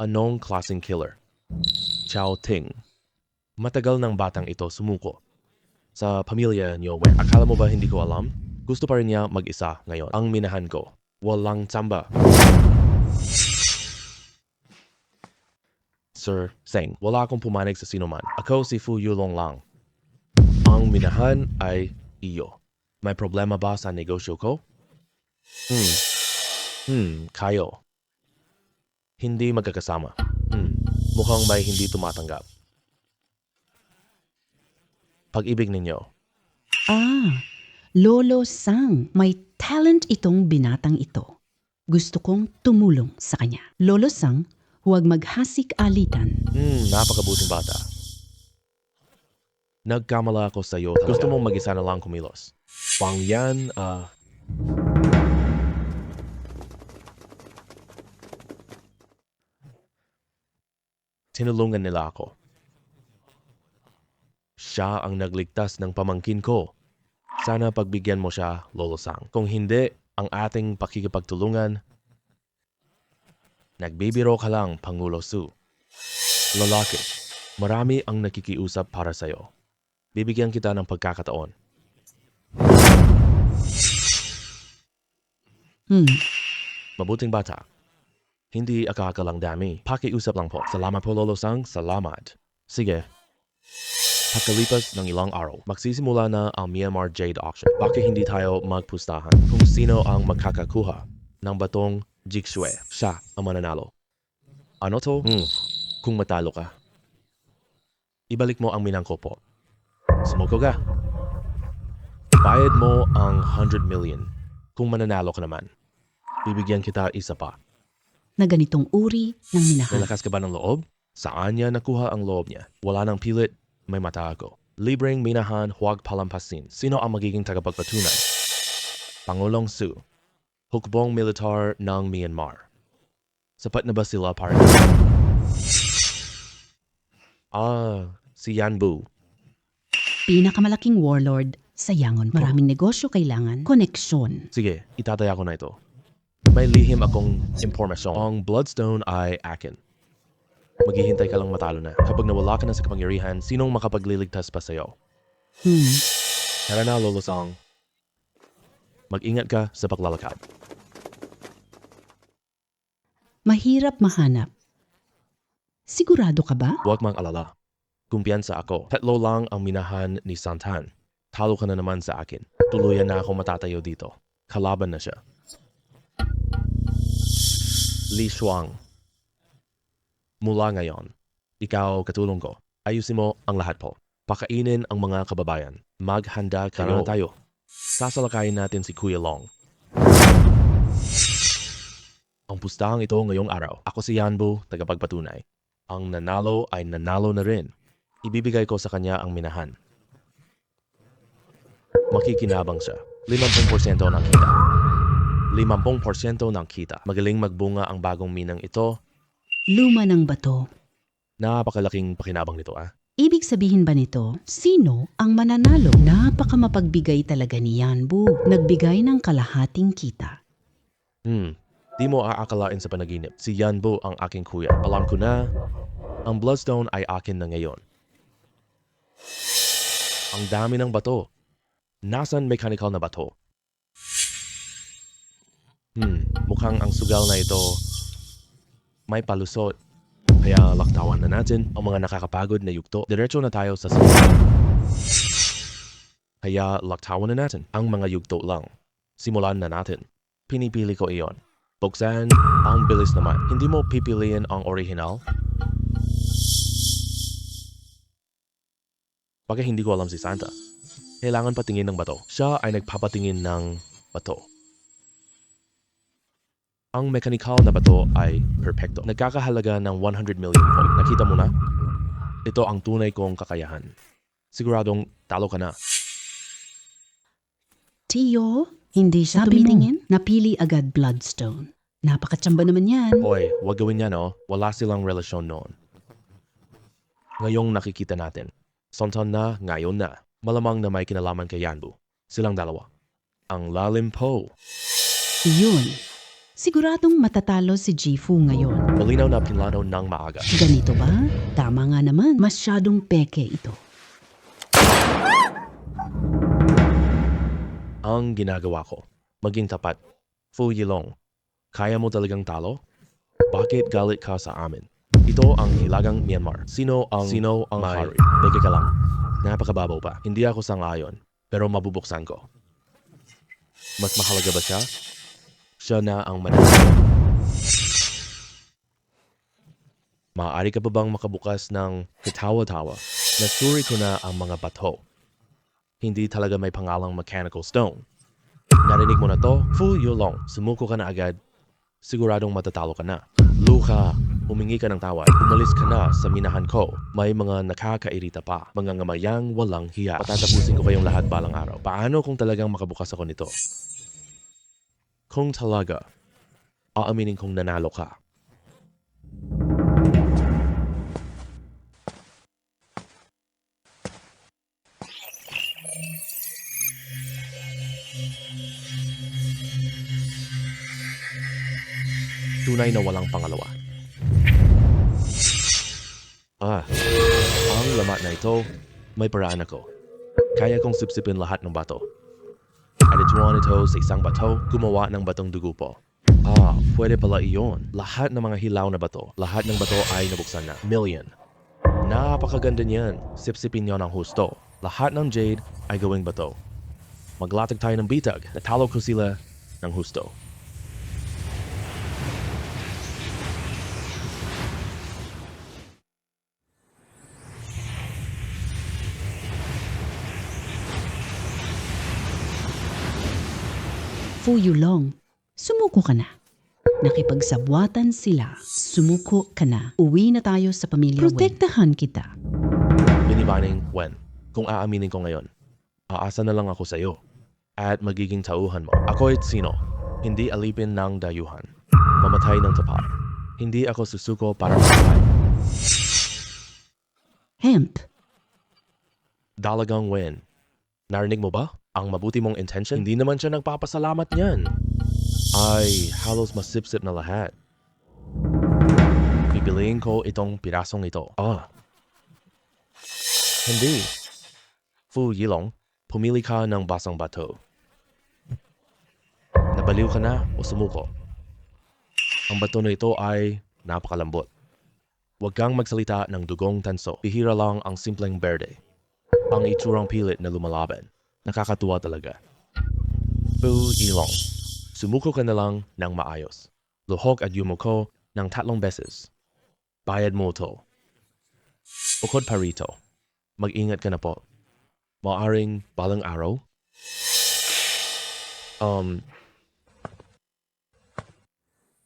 Anong klaseng killer? Chao Ting. Matagal ng batang ito sumuko. Sa pamilya niyo, Wen, akala mo ba hindi ko alam? Gusto pa rin niya mag-isa ngayon. Ang minahan ko, walang tsamba. Sir Seng, wala akong pumanig sa sinuman. Ako si Fu Yulong lang. Ang minahan ay iyo. May problema ba sa negosyo ko? Kayo. Hindi magkakasama. Mukhang may hindi tumatanggap. Pag-ibig ninyo. Lolo Sang, may talent itong binatang ito. Gusto kong tumulong sa kanya. Lolo Sang, huwag maghasik-alitan. Napakabuting bata. Nagkamala ako sa iyo. Gusto mong mag-isa na lang kumilos. Pang yan, tinulungan nila ako. Siya ang nagligtas ng pamangkin ko. Sana pagbigyan mo siya, Lolo Sang. Kung hindi, ang ating pakikipagtulungan, nagbibiro ka lang, Pangulo Su. Lalaki, marami ang nakikiusap para sa'yo. Bibigyan kita ng pagkakataon. Mabuting bata. Hindi akakalang dami. Pakiusap lang po. Salamat po, Lolo Sang. Salamat. Sige. Pagkalipas ng ilang araw, magsisimula na ang Myanmar Jade Auction. Bakit hindi tayo magpustahan kung sino ang makakakuha ng batong Jigshue? Siya ang mananalo. Ano to? Kung matalo ka, ibalik mo ang minang ko po. Sumuko ka. Bayad mo ang 100 million. Kung mananalo ka naman, bibigyan kita isa pa. Na ganitong uri ng minahan. Nalakas ka ba ng loob? Saan niya nakuha ang loob niya? Wala nang pilit, may mata ako. Libreng minahan, huwag palampasin. Sino ang magiging tagapagpatunay? Pangulong Su, hukbong militar ng Myanmar. Sapat na ba sila para? Si Yanbu. Pinakamalaking warlord sa Yangon. Maraming negosyo kailangan. Koneksyon. Sige, itataya ko na ito. May lihim akong impormasyon. Ang Bloodstone ay akin. Maghihintay ka lang matalo na. Kapag nawala ka na sa kapangyarihan, sinong makapagliligtas pa sa'yo? Tara na, Lolo Sang. Mag-ingat ka sa paglalakad. Mahirap mahanap. Sigurado ka ba? Huwag mag-alala. Kumpiyansa ako. Tatlo lang ang minahan ni Santan. Talo ka na naman sa akin. Tuluyan na ako matatayo dito. Kalaban na siya. Li Shuang. Mula ngayon, ikaw katulong ko. Ayusin mo ang lahat po. Pakainin ang mga kababayan. Maghanda kayo. Tayo. Sasalakayin natin si Kuya Long. Ang pustahang ito ngayong araw. Ako si Yanbu, tagapagpatunay. Ang nanalo ay nanalo na rin. Ibibigay ko sa kanya ang minahan. Makikinabang siya. 50% ng kita. 50% ng kita. Magaling magbunga ang bagong minang ito. Luma ng bato. Napakalaking pakinabang nito, Ibig sabihin ba nito, sino ang mananalo? Napakamapagbigay talaga ni Yanbu. Nagbigay ng kalahating kita. Di mo aakalain sa panaginip. Si Yanbu ang aking kuya. Alam ko na, ang Bloodstone ay akin na ngayon. Ang dami ng bato. Nasaan mechanical na bato? Mukhang ang sugal na ito may palusot. Kaya laktawan na natin ang mga nakakapagod na yugto. Diretso na tayo sa sunod. Kaya laktawan na natin ang mga yugto lang. Simulan na natin. Pinipili ko iyon. Buksan, ang bilis naman. Hindi mo pipiliin ang original? Bakit hindi ko alam si Santa? Kailangan patingin ng bato. Siya ay nagpapatingin ng bato. Ang mekanikal na bato ay perpekto. Nagkakahalaga ng 100 million po. Nakita mo na? Ito ang tunay kong kakayahan. Siguradong talo ka na. Tiyo, hindi siya tumitingin. Napili agad Bloodstone. Napakatsamba naman yan. Hoy, wag gawin yan oh. Wala silang relasyon noon. Ngayong nakikita natin. Sontan na, ngayon na. Malamang na may kinalaman kay Yanbu. Silang dalawa. Ang lalim po. Yun. Siguradong matatalo si Jifu ngayon. Malinaw na pinlano ng maaga. Ganito ba? Tama nga naman. Masyadong peke ito. Ang ginagawa ko. Maging tapat. Fu Yilong. Kaya mo talagang talo? Bakit galit ka sa amin? Ito ang hilagang Myanmar. Sino ang hari? Teka ka lang. Napakababaw pa. Hindi ako sang-ayon. Pero mabubuksan ko. Mas mahalaga ba siya? Siya na ang mananalo. Maaari ka ba bang makabukas ng hitawa-tawa? Nasuri ko na ang mga bato. Hindi talaga may pangalang mechanical stone. Narinig mo na to? Fu Yulong, sumuko ka na agad. Siguradong matatalo ka na. Luka, humingi ka ng tawad. Umalis ka na sa minahan ko. May mga nakakairita pa. Mga ngamayang walang hiya. Patatapusin ko kayong lahat balang araw. Paano kung talagang makabukas ako nito? Kung talaga, aaminin kong nanalo ka. Tunay na walang pangalawa. Ang lamat na ito, may paraan ako. Kaya kong sipsipin lahat ng bato. Adituan ito sa isang bato, gumawa ng batong dugo po. Pwede pala iyon. Lahat ng mga hilaw na bato, lahat ng bato ay nabuksan na. Million. Napakaganda niyan. Sipsipin niyo ng husto. Lahat ng jade ay gawing bato. Maglatag tayo ng bitag. Natalo ko sila ng husto. Fu Yulong, sumuko ka na. Nakipagsabwatan sila. Sumuko ka na. Uwi na tayo sa pamilya Wen. Protektahan kita. Binibaning Wen. Kung aaminin ko ngayon, aasa na lang ako sa iyo. At magiging tauhan mo. Ako'y sino? Hindi alipin ng dayuhan. Mamatay ng tapat. Hindi ako susuko para mamatay. Hemp. Dalagang Wen. Narinig mo ba? Ang mabuti mong intention, hindi naman siya nagpapasalamat niyan. Ay, halos masipsip na lahat. Pipiliin ko itong pirasong ito. Hindi. Fu Yilong, pumili ka ng basang bato. Nabaliw ka na o sumuko? Ang bato na ito ay napakalambot. Huwag kang magsalita ng dugong tanso. Bihira lang ang simpleng berde. Ang itsurang pilit na lumalaban. Nakakatuwa talaga. Fu Yilong, sumuko ka na lang ng maayos. Luhok at yumuko ng 3 beses. Bayad mo ito. Bukod pa rito, mag-ingat ka na po. Maaring balang araw?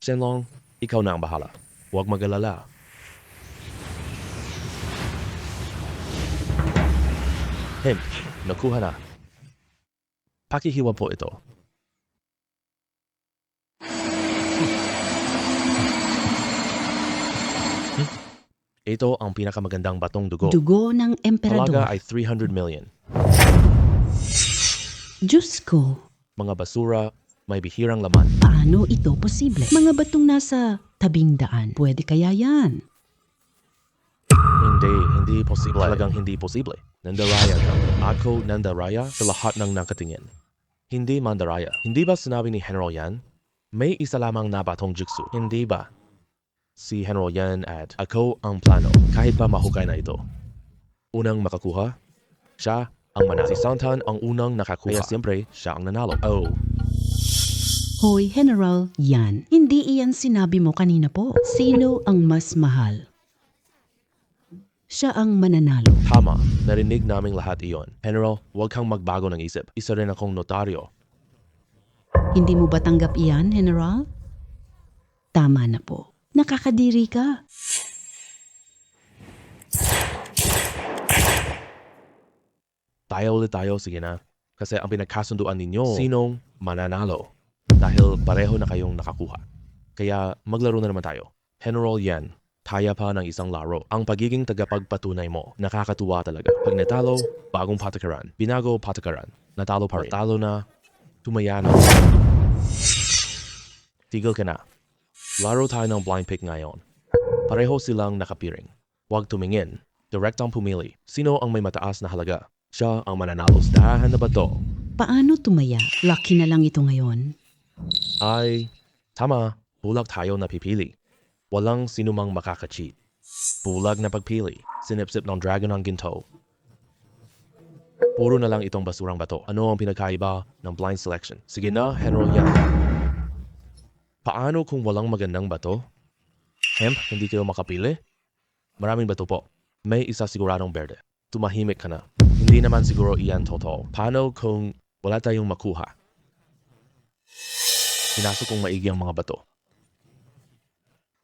Shenlong, ikaw na ang bahala. Huwag mag-alala. Nakuha na. Pakihiwa po ito. Ito ang pinakamagandang batong dugo. Dugo ng emperador. Halaga ay 300 million. Diyos ko, Mga basura, may bihirang laman. paano ito posible? Mga batong nasa tabing daan. Pwede kaya yan? Hindi posible. Talagang hindi posible. Nandaraya ka. Ako nandaraya sa lahat ng nakatingin. Hindi mandaraya. Hindi ba sinabi ni General Yan? May isa lamang na batong juksu. Hindi ba? Si General Yan at ako ang plano. Kahit pa mahukay na ito. Unang makakuha, siya ang manalo. Si Santan ang unang nakakuha. Kaya siyempre, siya ang nanalo. Hoy, General, yan. Hindi iyan sinabi mo kanina po. Sino ang mas mahal? Siya ang mananalo. Tama, narinig naming lahat iyon. General, huwag kang magbago ng isip. Isa rin akong notaryo. Hindi mo ba tanggap iyan, General? Tama na po. Nakakadiri ka. Tayo ulit tayo, sige na. Kasi ang pinagkasunduan ninyo, sinong mananalo? Dahil pareho na kayong nakakuha. Kaya maglaro na naman tayo. General Yan, kaya pa ng isang laro. Ang pagiging tagapagpatunay mo, nakakatuwa talaga. Pag natalo, bagong patakaran. Binago patakaran. Natalo pa rin. Natalo na, tumaya na. Tigil ka na. Laro tayo ng blind pick ngayon. Pareho silang nakapiring. Huwag tumingin. Direct ang pumili. Sino ang may mataas na halaga? Siya ang mananalo. Dahan na ba to? Paano tumaya? Lucky na lang ito ngayon. Ay, tama. Bulag tayo na pipili. Walang sinumang makaka-cheat. Bulag na pagpili. Sinipsip ng dragon ang ginto. Puro na lang itong basurang bato. Ano ang pinagkaiba ng blind selection? Sige na, General Yan. Paano kung walang magandang bato? Hemp, hindi kayo makapili? Maraming bato po. May isa siguradong berde. Tumahimik ka na. Hindi naman siguro iyan totoo. Paano kung wala tayong makuha? Pinasok kong maigi ang mga bato.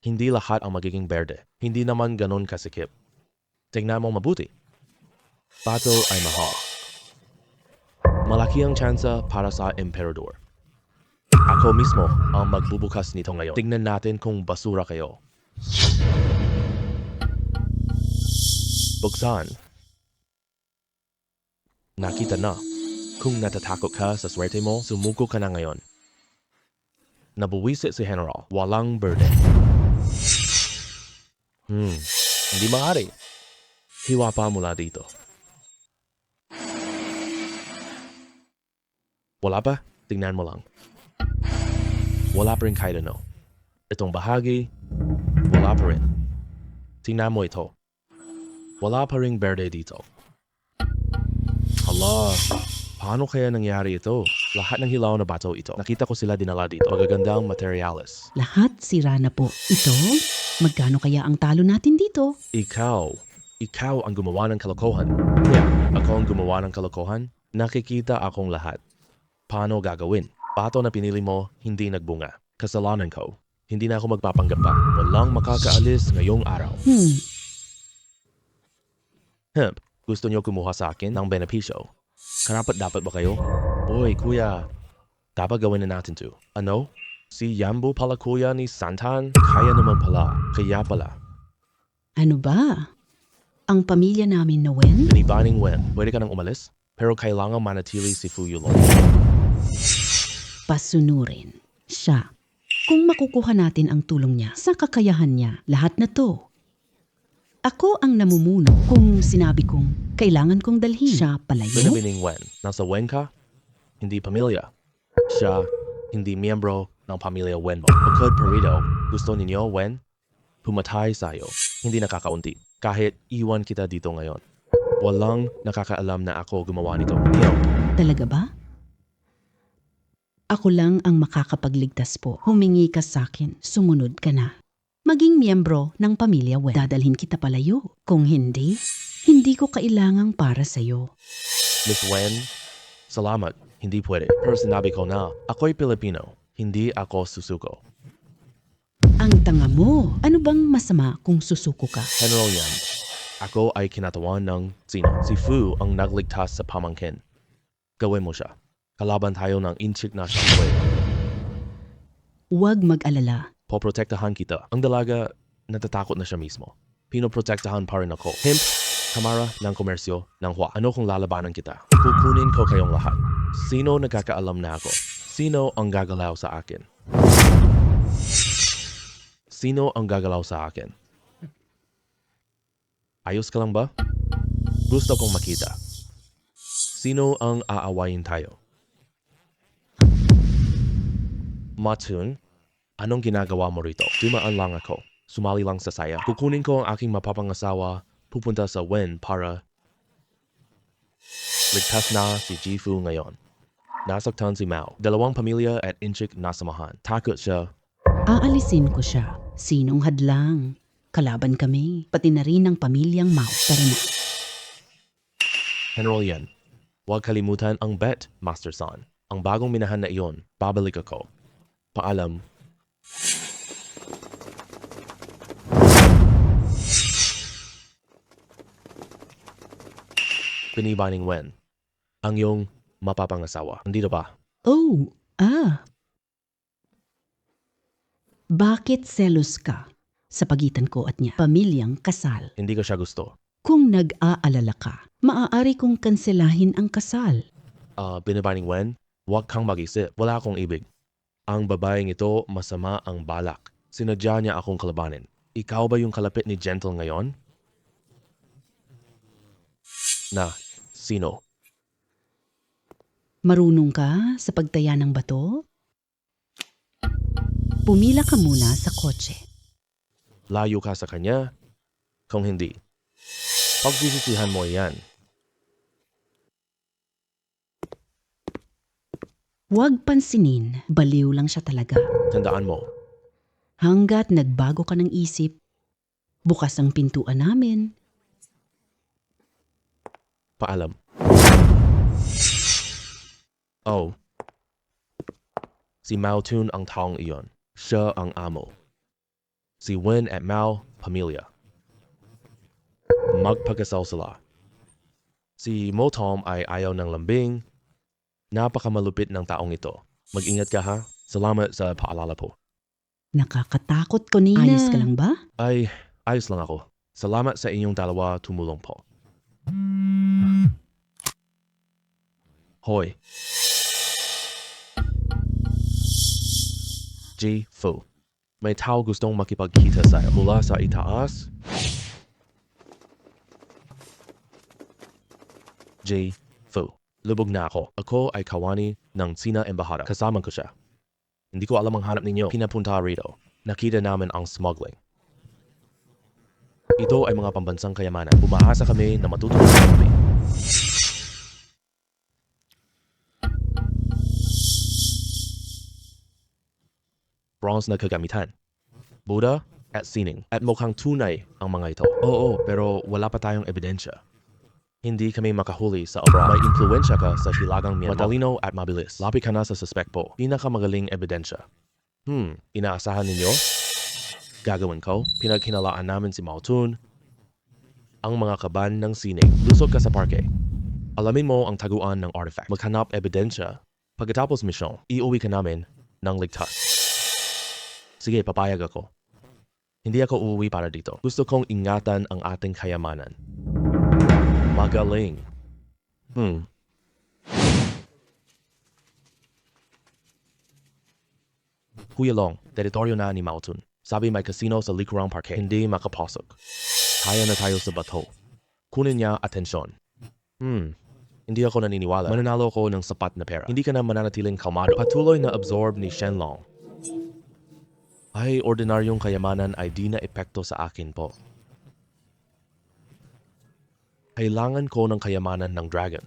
Hindi lahat ang magiging berde. Hindi naman ganon kasikip. Tingnan mo mabuti. Bato ay mahal. Malaki ang tsansa para sa emperador. Ako mismo ang magbubukas nito ngayon. Tingnan natin kung basura kayo. Buksan. Nakita na. Kung natatakot ka sa swerte mo, sumuko ka na ngayon. Nabuwisit si General. Walang berde. Hindi maaari. Hiwa pa mula dito. Wala pa? Tingnan mo lang. Wala pa rin kahit ano. Itong bahagi, wala pa rin. Tingnan mo ito. Wala pa rin berde dito. Hala, paano kaya nangyari ito? Lahat ng hilaw na bato ito. Nakita ko sila dinala dito. Magagandang materials. Lahat sira na po. Ito? Magkano kaya ang talo natin dito? Ikaw ang gumawa ng kalokohan. Yeah, ako ang gumawa ng kalokohan. Nakikita akong lahat. Paano gagawin? Bato na pinili mo, hindi nagbunga. Kasalanan ko. Hindi na ako magpapanggap pa. Walang makakaalis ngayong araw. Hemp, gusto niyo kumuha sa akin ng benepisyo? Karapat-dapat ba kayo? Boy, kuya. Dapat gawin na natin to. Ano? Si Yambu pala kuya ni Santan? Kaya naman pala. Kaya pala. Ano ba? Ang pamilya namin na Wen? Binibaning Wen, pwede ka nang umalis? Pero kailangan manatili si Fuyulong. Pasunurin. Siya. Kung makukuha natin ang tulong niya sa kakayahan niya, lahat na to. Ako ang namumuno kung sinabi kong kailangan kong dalhin siya palayo. Binibining Wen, nasa Wen ka? Hindi pamilya. Siya, hindi miyembro ng pamilya Wen mo. Bukod pa rito, gusto ninyo Wen? Pumatay sa'yo. Hindi nakakaunti. Kahit iwan kita dito ngayon. Walang nakakaalam na ako gumawa nito. Kill. Talaga ba? Ako lang ang makakapagligtas po. Humingi ka sa akin, sumunod ka na. Maging miyembro ng pamilya Wen. Dadalhin kita palayo. Kung hindi, hindi ko kailangang para sa'yo. Miss Wen, salamat. Hindi pwede. Pero sinabi ko na, ako'y Pilipino. Hindi ako susuko. Ang tanga mo. Ano bang masama kung susuko ka? General Yan, ako ay kinatawan ng sino? Si Fu ang nagligtas sa pamangkin. Gawin mo siya. Kalaban tayo ng inchik na siyang Huwag mag-alala. Poprotektahan kita. Ang dalaga, natatakot na siya mismo. Pinoprotektahan pa rin ako. Hemp, kamara ng komersyo ng Hua. Ano kung lalabanan kita? Kukunin ko kayong lahat. Sino nagkakaalam na ako? Sino ang gagalaw sa akin? Sino ang gagalaw sa akin? Ayos ka lang ba? Gusto kong makita. Sino ang aawayin tayo? Matsun, anong ginagawa mo rito? Dumaan lang ako. Sumali lang sa saya. Kukunin ko ang aking mapapangasawa, pupunta sa Wen para ligtas na si Jifu ngayon. Nasaktan si Mao. Dalawang pamilya at Inchik nasamahan. Takot siya. Aalisin ko siya. Sinong hadlang? Kalaban kami, pati na rin ang pamilyang Mao. Tara na. General Yan. Huwag kalimutan ang bet, Master San. Ang bagong minahan na iyon, babalik ako. Paalam. Pinibaning Wen. Ang iyong mapapangasawa. Hindi na ba? Oh, Bakit selos ka sa pagitan ko at niya? Pamilyang kasal. Hindi ko siya gusto. Kung nag-aalala ka, maaari kong kanselahin ang kasal. Pinibaning Wen, huwag kang mag-isip. Wala akong ibig. Ang babaeng ito, masama ang balak. Sinadya niya akong kalabanin. Ikaw ba yung kalapit ni Gentle ngayon? Na, sino? Marunong ka sa pagtaya ng bato? Pumila ka muna sa kotse. Layo ka sa kanya? Kung hindi, pagsisisihan mo yan. Huwag pansinin, baliw lang siya talaga. Tandaan mo, Hanggat nagbago ka ng isip, bukas ang pintuan namin. paalam. Oh. Si Mao Tun ang taong iyon. Siya ang amo. Si Wen at Mao, pamilya. Magpagkasal sila. Si Mo Tom ay ayaw ng lambing. Napakamalupit ng taong ito. Mag-ingat ka ha. Salamat sa paalala po. Nakakatakot ko, Nina. Ayos ka lang ba? Ay, ayos lang ako. Salamat sa inyong dalawa, tumulong po. Hoy. G. Fu. May tao gustong makipagkita sa'yo mula sa itaas. J. Fu. Lubog na ako. Ako ay kawani ng Sina Embahada. Kasama ko siya. Hindi ko alam ang hanap ninyo. Pinapunta rito. Nakita namin ang smuggling. Ito ay mga pambansang kayamanan. Umaasa kami na matutulungan kami. Bronze na kagamitan. Buddha at sining. At mukhang tunay ang mga ito. Oo, pero wala pa tayong ebidensya. Hindi kami makahuli sa obra. May impluensya ka sa Hilagang Myanmar. Matalino at mabilis. Lapit ka na sa suspect po. Pinakamagaling ebidensya. Inaasahan ninyo? Gagawin ko. Pinaghinalaan namin si Mao Tun. Ang mga kaban ng sining. Lusog ka sa parke. Alamin mo ang taguan ng artifact. Maghanap ebidensya. Pagkatapos misyon, iuwi ka namin ng ligtas. Sige, papayag ako. Hindi ako uuwi para dito. Gusto kong ingatan ang ating kayamanan. Magaling. Kuya Long, teritoryo na ni Mao Tun. Sabi may casino sa likurang parke. Hindi makapasok. Kaya na tayo sa bato. Kunin niya atensyon. Hindi ako naniniwala. Mananalo ko ng sapat na pera. Hindi ka na mananatiling kalmado. Patuloy na absorb ni Shenlong. Ay, ordinaryong kayamanan ay di na epekto sa akin po. Kailangan ko ng kayamanan ng dragon.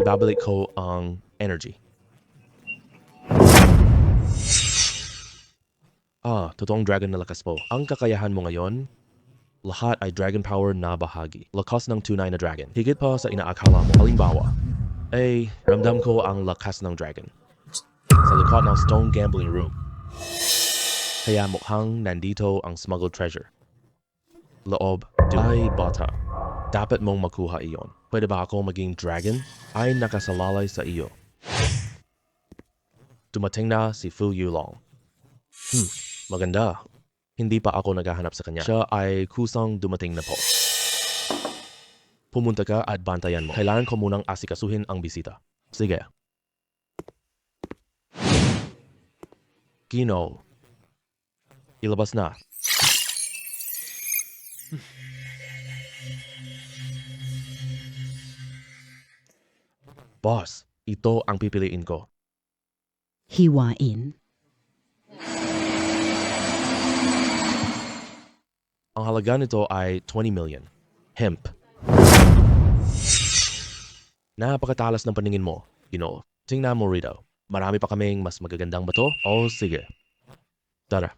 Ibabalik ko ang energy. Totoong dragon na lakas po. Ang kakayahan mo ngayon, lahat ay dragon power na bahagi. Lakas ng tunay na dragon. Higit pa sa inaakala mo. Halimbawa, ramdam ko ang lakas ng dragon. Sa likod ng stone gambling room. Kaya mukhang nandito ang smuggled treasure. Loob, ay bata. Dapat mong makuha iyon. Pwede ba ako maging dragon? Ay nakasalalay sa iyo. Dumating na si Fu Yulong. Maganda. Hindi pa ako naghahanap sa kanya. Siya ay kusang dumating na po. Pumunta ka at bantayan mo. Kailangan ko munang asikasuhin ang bisita. Sige. Gino. Ilabas na. Boss, ito ang pipiliin ko. Hiwain. Ang halaga nito ay 20 million. Hemp. Napakatalas ng paningin mo, Gino. Tingnan mo rito. Marami pa kaming mas magagandang bato? O sige. Tara.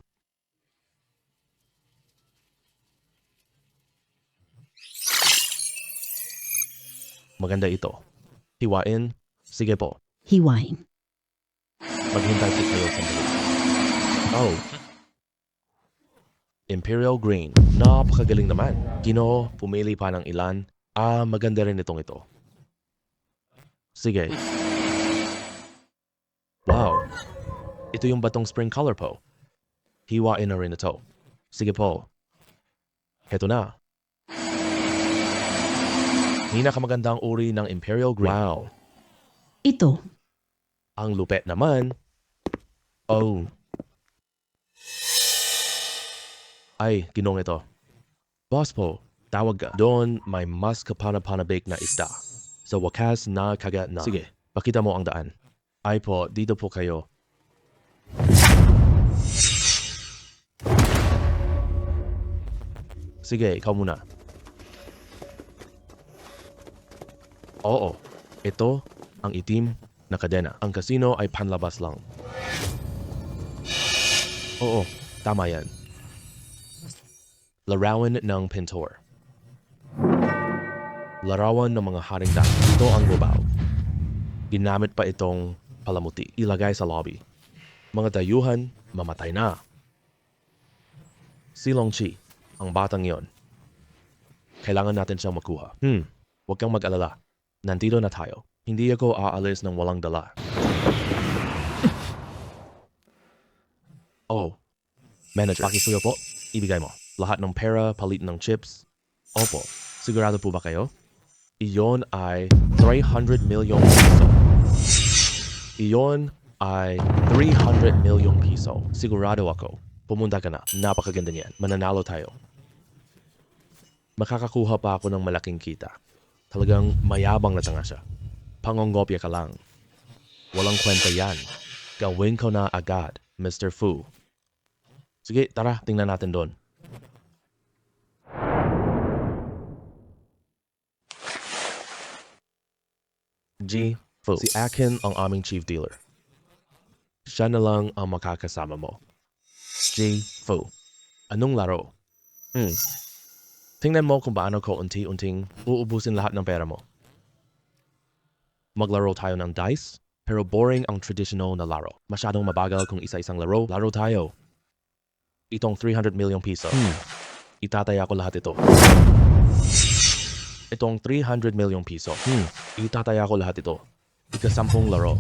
Maganda ito. Hiwain. Sige po. Hiwain. Maghintay po kayo sandali. Oh. Imperial Green. Napakagaling naman. Ginoo, pumili pa ng ilan. Maganda rin itong ito. Sige. Wow. Ito yung batong spring color po. Hiwain na rin ito. Sige po. Heto na. Pinakamagandang uri ng Imperial Green. Wow. Ito. Ang lupet naman. Oh. Ay, ginong ito. Boss po, tawag ka. Doon may mas kapanapanabik na isda. Sa wakas na kagat na. Sige, pakita mo ang daan. Ay po, dito po kayo. Sige, ikaw muna. Oo, ito ang itim na kadena. Ang kasino ay panlabas lang. Oo, tama yan. Larawan ng pintor. Larawan ng mga haring dagat. Ito ang rubaw. Ginamit pa itong palamuti. Ilagay sa lobby. Mga dayuhan, mamatay na. Si Long Chi, ang batang yon. Kailangan natin siyang makuha. Huwag kang mag-alala. Nandito na tayo. Hindi ako aalis ng walang dala. Oh, manager, pakisuyo po. Ibigay mo. Lahat ng pera, palit ng chips. Opo, sigurado po ba kayo? Iyon ay 300 milyong piso. Iyon ay 300 milyong piso. Sigurado ako. Pumunta ka na. Napakaganda niyan. Mananalo tayo. Makakakuha pa ako ng malaking kita. Talagang mayabang na tanga siya. Pangongopya ka lang. Walang kwenta yan. Gawin ko na agad, Mr. Fu. Sige, tara, tingnan natin doon. G. Fu. Si Akin ang aming chief dealer. Siya na lang ang makakasama mo. G. Fu. Anong laro? Tingnan mo kung paano ko unti-unting uubusin lahat ng pera mo. Maglaro tayo ng dice, pero boring ang traditional na laro. Masyadong mabagal kung isa-isang laro. Laro tayo. Itong 300 milyong piso. Itataya ko lahat ito. Itong 300 milyong piso. Itataya ko lahat ito. Ika-10 laro.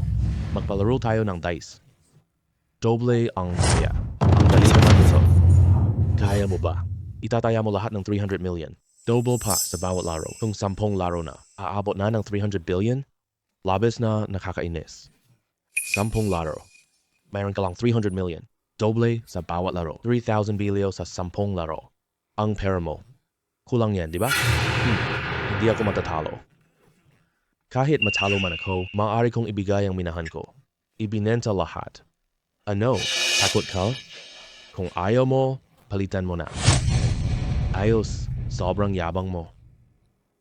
Magpalaro tayo ng dice. Doble ang kaya. Ang dali naman ito. Kaya mo ba? Itataya mo lahat ng 300 million. Double pa sa bawat laro. Kung 10 laro na, aabot na ng 300 billion? Labis na nakakainis. 10 laro. Mayroon ka lang 300 million. Doble sa bawat laro. 3,000 bilyo sa 10 laro. Ang pera mo. Kulang yan, di ba? Hindi ako matatalo. Kahit matalo man ako, maaari kong ibigay ang minahan ko. Ibinenta lahat. Ano? Takot ka? Kung ayaw mo, palitan mo na. Ayos, sobrang yabang mo.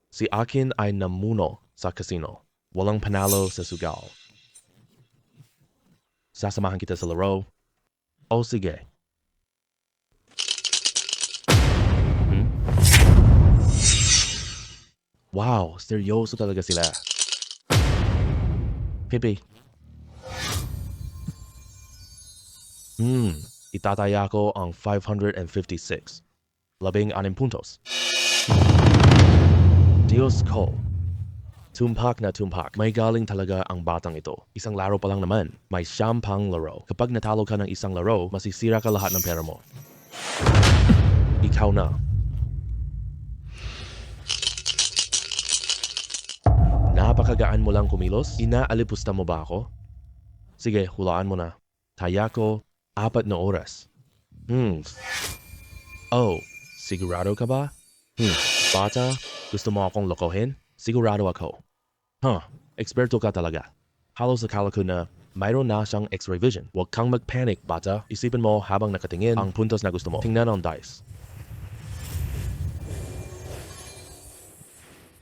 Si Akin ay namuno sa casino. Walang panalo sa sugal. Sasamahan kita sa laro. O sige. Wow, seryoso talaga sila. Pipi. Itataya ko ang 556. 16 puntos. Diyos ko. Tumpak na tumpak. May galing talaga ang batang ito. Isang laro pa lang naman. May siyam pang laro. Kapag natalo ka ng isang laro, masisira ka lahat ng pera mo. Ikaw na. Napakagaan mo lang kumilos? Inaalipusta mo ba ako? Sige, hulaan mo na. Taya ko 4 na oras. Oh, sigurado ka ba? Bata, gusto mo akong lokohin? Sigurado ako. Eksperto ka talaga. Halos akala ko na mayroon na siyang x-ray vision. Huwag kang mag-panic, bata. Isipin mo habang nakatingin ang puntos na gusto mo. Tingnan ang dice.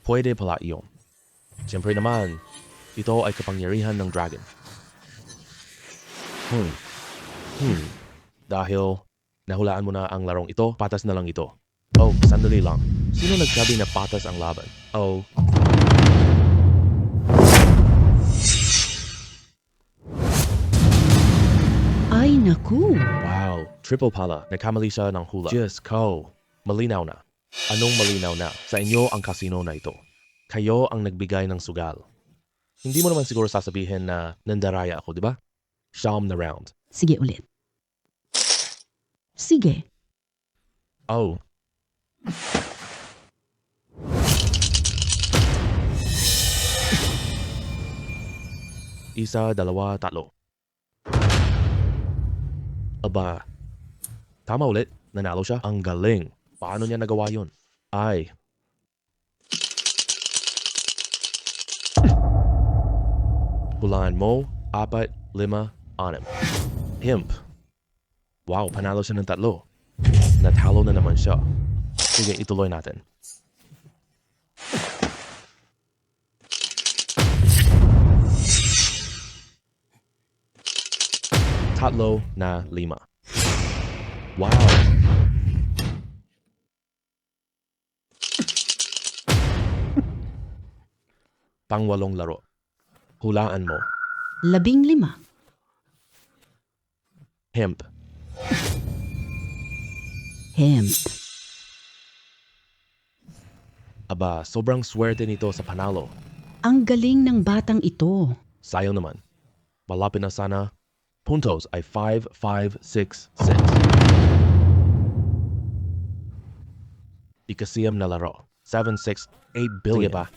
Pwede pala iyon. Siyempre naman, Ito ay kapangyarihan ng dragon. Dahil nahulaan mo na ang larong ito, patas na lang ito. Oh, sandali lang. Sino nagsabi na patas ang laban? Oh, Ay naku! wow. Triple pala. Nagkamali siya ng hula. Diyos ko. Malinaw na. Anong malinaw na? Sa inyo ang kasino na ito. Kayo ang nagbigay ng sugal. Hindi mo naman siguro sasabihin na nandaraya ako, di ba? Siyam na round. Sige ulit. Sige. Oh. Isa, dalawa, tatlo. Aba. Tama ulit. Nanalo siya. Ang galing. Paano niya nagawa yun? Ay. Hulaan mo, 4, 5, 6. Himp. Wow, panalo siya ng 3. Natalo na naman siya. Sige, ituloy natin. Tatlo na 5. Wow. Pang-8 laro. Hulaan mo. 15. Hemp. Hemp. Aba, sobrang swerte nito sa panalo. Ang galing ng batang ito. Sayang naman. Malapit na sana. Puntos ay 5, 5, 6, 6. Ikasiyam na laro. 7, 6, 8 billion. Sige ba?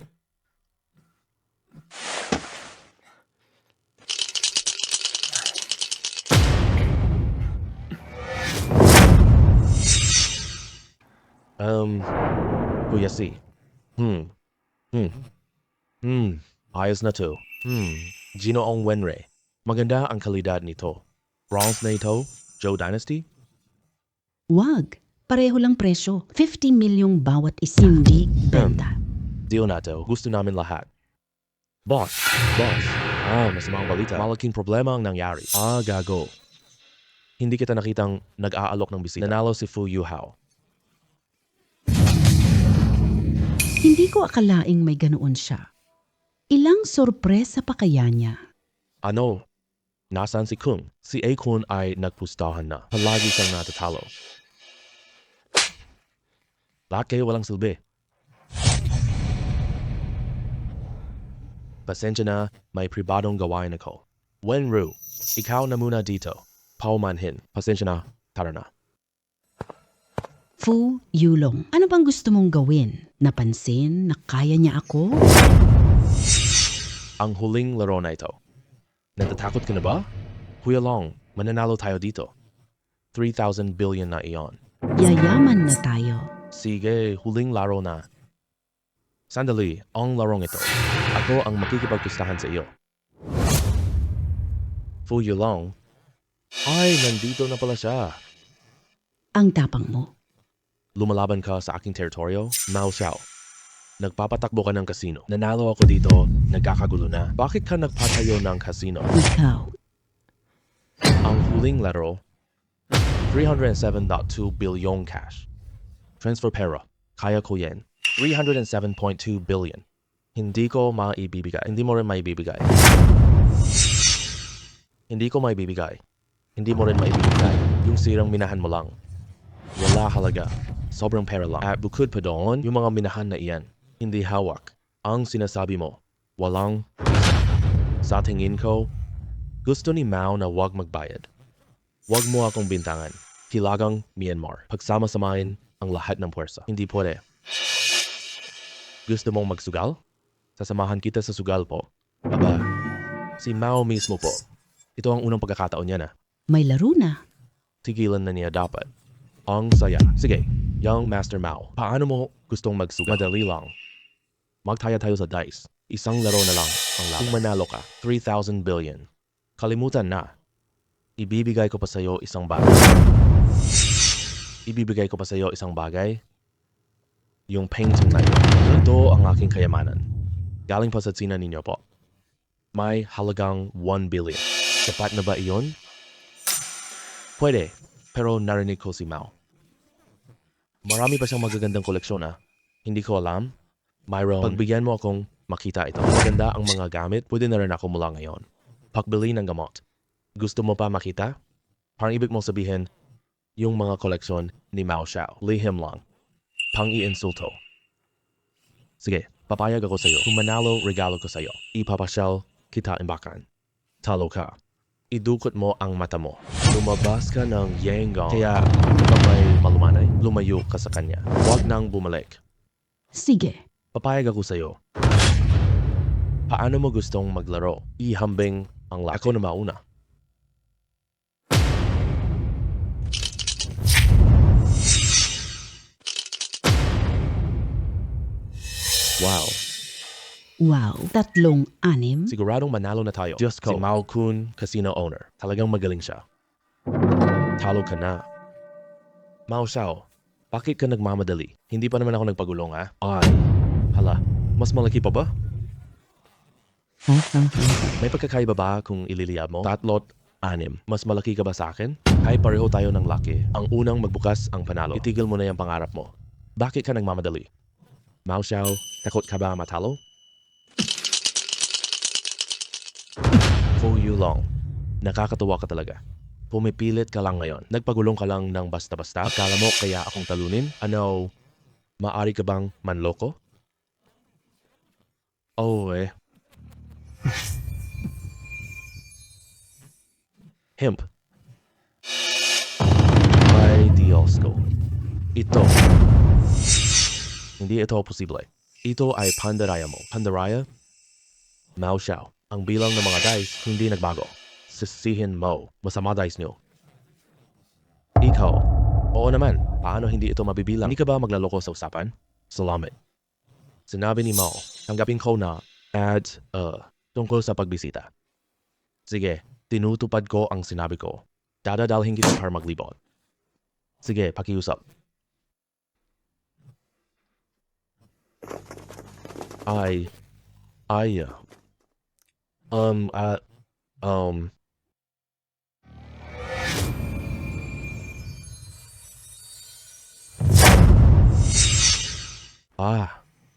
Kuya C. Ayos na to. Ginoong Wenre. Maganda ang kalidad nito. Bronze na ito? Joe Dynasty? Wag. Pareho lang presyo. 50 milyong bawat isa. Hindi benta. Deal na to. Gusto namin lahat. Boss. Masamang balita. Malaking problema ang nangyari. Gago. Hindi kita nakitang nag-aalok ng bisita. Nanalo si Fu Yuhao. Hindi ko akalaing may ganoon siya. Ilang sorpresa pa kaya niya. Ano? Nasaan si Kung? Si A-Kun ay nagpustahan na. Palagi siyang natatalo. Lahat kayo walang silbi. Pasensya na, may pribadong gawain ako. Wenru, ikaw na muna dito. Paumanhin. Pasensya na, tara na. Fu Yulong, ano bang gusto mong gawin? Napansin na kaya niya ako? Ang huling laro na ito. Natatakot ka na ba? Kuya Long, mananalo tayo dito. 3,000 billion na iyon. Yayaman na tayo. Sige, huling laro na. Sandali, ang larong ito. Ako ang makikipagpustahan sa iyo. Fu Yulong. Ay, nandito na pala siya. Ang tapang mo. Lumalaban ka sa aking teritoryo? Mao Xiao. Nagpapatakbo ka ng kasino. Nanalo ako dito, nagkakagulo na. Bakit ka nagpatayo ng kasino? Ikaw. Ang huling laro, 307.2 billion cash. Transfer pera, kaya ko yan. 307.2 billion. Hindi ko maibibigay. Hindi mo rin maibibigay. Hindi ko maibibigay. Hindi mo rin maibibigay. Yung sirang minahan mo lang. Wala halaga. Sobrang pera lang. At bukod pa doon, yung mga minahan na iyan, hindi hawak. Ang sinasabi mo, walang isa. Sa tingin ko, gusto ni Mao na wag magbayad. Wag mo akong bintangan. Hilagang Myanmar. Pagsama-samahin ang lahat ng puwersa. Hindi pwede. Gusto mong magsugal? Sasamahan kita sa sugal po. Aba, si Mao mismo po. Ito ang unang pagkakataon niya na. May laro na. Tigilan na niya dapat. Ang saya. Sige, Young Master Mao. Paano mo gustong magsugal? Madali lang. Magtaya tayo sa dice. Isang laro na lang ang laban. Kung manalo ka, 3,000 billion. Kalimutan na. Ibibigay ko pa sa iyo isang bagay. Ibibigay ko pa sa iyo isang bagay. Yung painting na yun. Ito ang aking kayamanan. Galing pa sa tsina ninyo po. May halagang 1 billion. Sapat na ba iyon? Pwede, pero narinig ko si Mao. Marami pa siyang magagandang koleksyon Hindi ko alam. Myron, pagbigyan mo akong makita ito. Maganda ang mga gamit, pwede na rin ako mula ngayon. Pakbili ng gamot. Gusto mo pa makita? Parang ibig mong sabihin, yung mga koleksyon ni Mao Xiao. Lihim lang. Pang-iinsulto. Sige, papayag ako sa'yo. Kung manalo, regalo ko sa'yo. Ipapasyal kita imbakan. Talo ka. Idukot mo ang mata mo. Lumabas ka ng Yangon. Kaya kapag may malumanay, lumayo ka sa kanya. Huwag nang bumalik. Sige. Papayag ako sa'yo. Paano mo gustong maglaro? Ihambing ang laki. Ako na mauna. Wow. Wow. 3-6? Siguradong manalo na tayo. Diyos ko. Si Mao Kun, casino owner. Talagang magaling siya. Talo ka na. Mao Xiao, bakit ka nagmamadali? Hindi pa naman ako nagpagulong Ay, hala, mas malaki pa ba? May pagkakaiba ba kung ililiyab mo? 3-6. Mas malaki ka ba sa akin? Kahit pareho tayo ng laki, ang unang magbukas ang panalo. Itigil mo na yung pangarap mo. Bakit ka nagmamadali? Mao Xiao, takot ka ba matalo? For you long. Nakakatawa ka talaga. Pumipilit ka lang ngayon. Nagpagulong ka lang ng basta-basta. Akala mo kaya akong talunin? Ano, maari ka bang manloko? Oh Hemp. Ay Diyos ko. Ito. Hindi ito posible. Ito ay pandaraya mo. Pandaraya? Mao Xiao. Ang bilang ng mga dice hindi nagbago. Sisihin mo. Masama dice nyo. Ikaw. Oo naman. Paano hindi ito mabibilang? Hindi ka ba maglaloko sa usapan? Salamat. Sinabi ni Mao, tanggapin ko na tungkol sa pagbisita. Sige, tinutupad ko ang sinabi ko. Dadadalhin kita para maglibot. Sige, pakiusap.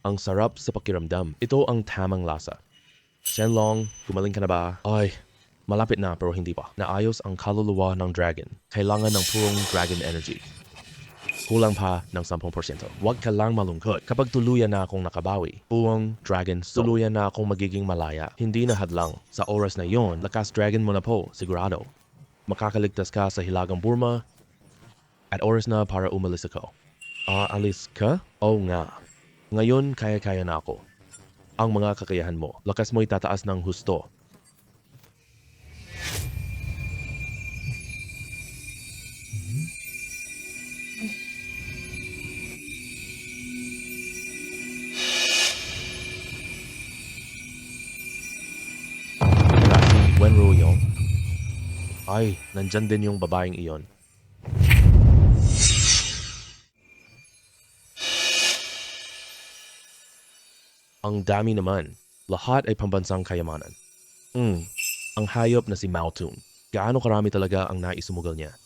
Ang sarap sa pakiramdam. Ito ang tamang lasa. Shenlong, gumaling ka na ba? Ay, malapit na pero hindi pa. Naayos ang kaluluwa ng dragon. Kailangan ng purong dragon energy. Kulang pa ng 10%. Huwag ka lang malungkot. Kapag tuluyan na akong nakabawi, buong dragon soul, tuluyan na akong magiging malaya. Hindi na hadlang. Sa oras na yon, lakas dragon mo na po, sigurado. Makakaligtas ka sa hilagang Burma at oras na para umalis ako. Alis ka? Oo nga. Ngayon, kaya-kaya na ako. Ang mga kakayahan mo, lakas mo itataas ng husto. Si Wenru yun? Ay, nandyan din yung babaeng iyon. Ang dami naman. Lahat ay pambansang kayamanan. Ang hayop na si Mao Tun. Gaano karami talaga ang naisumugal niya?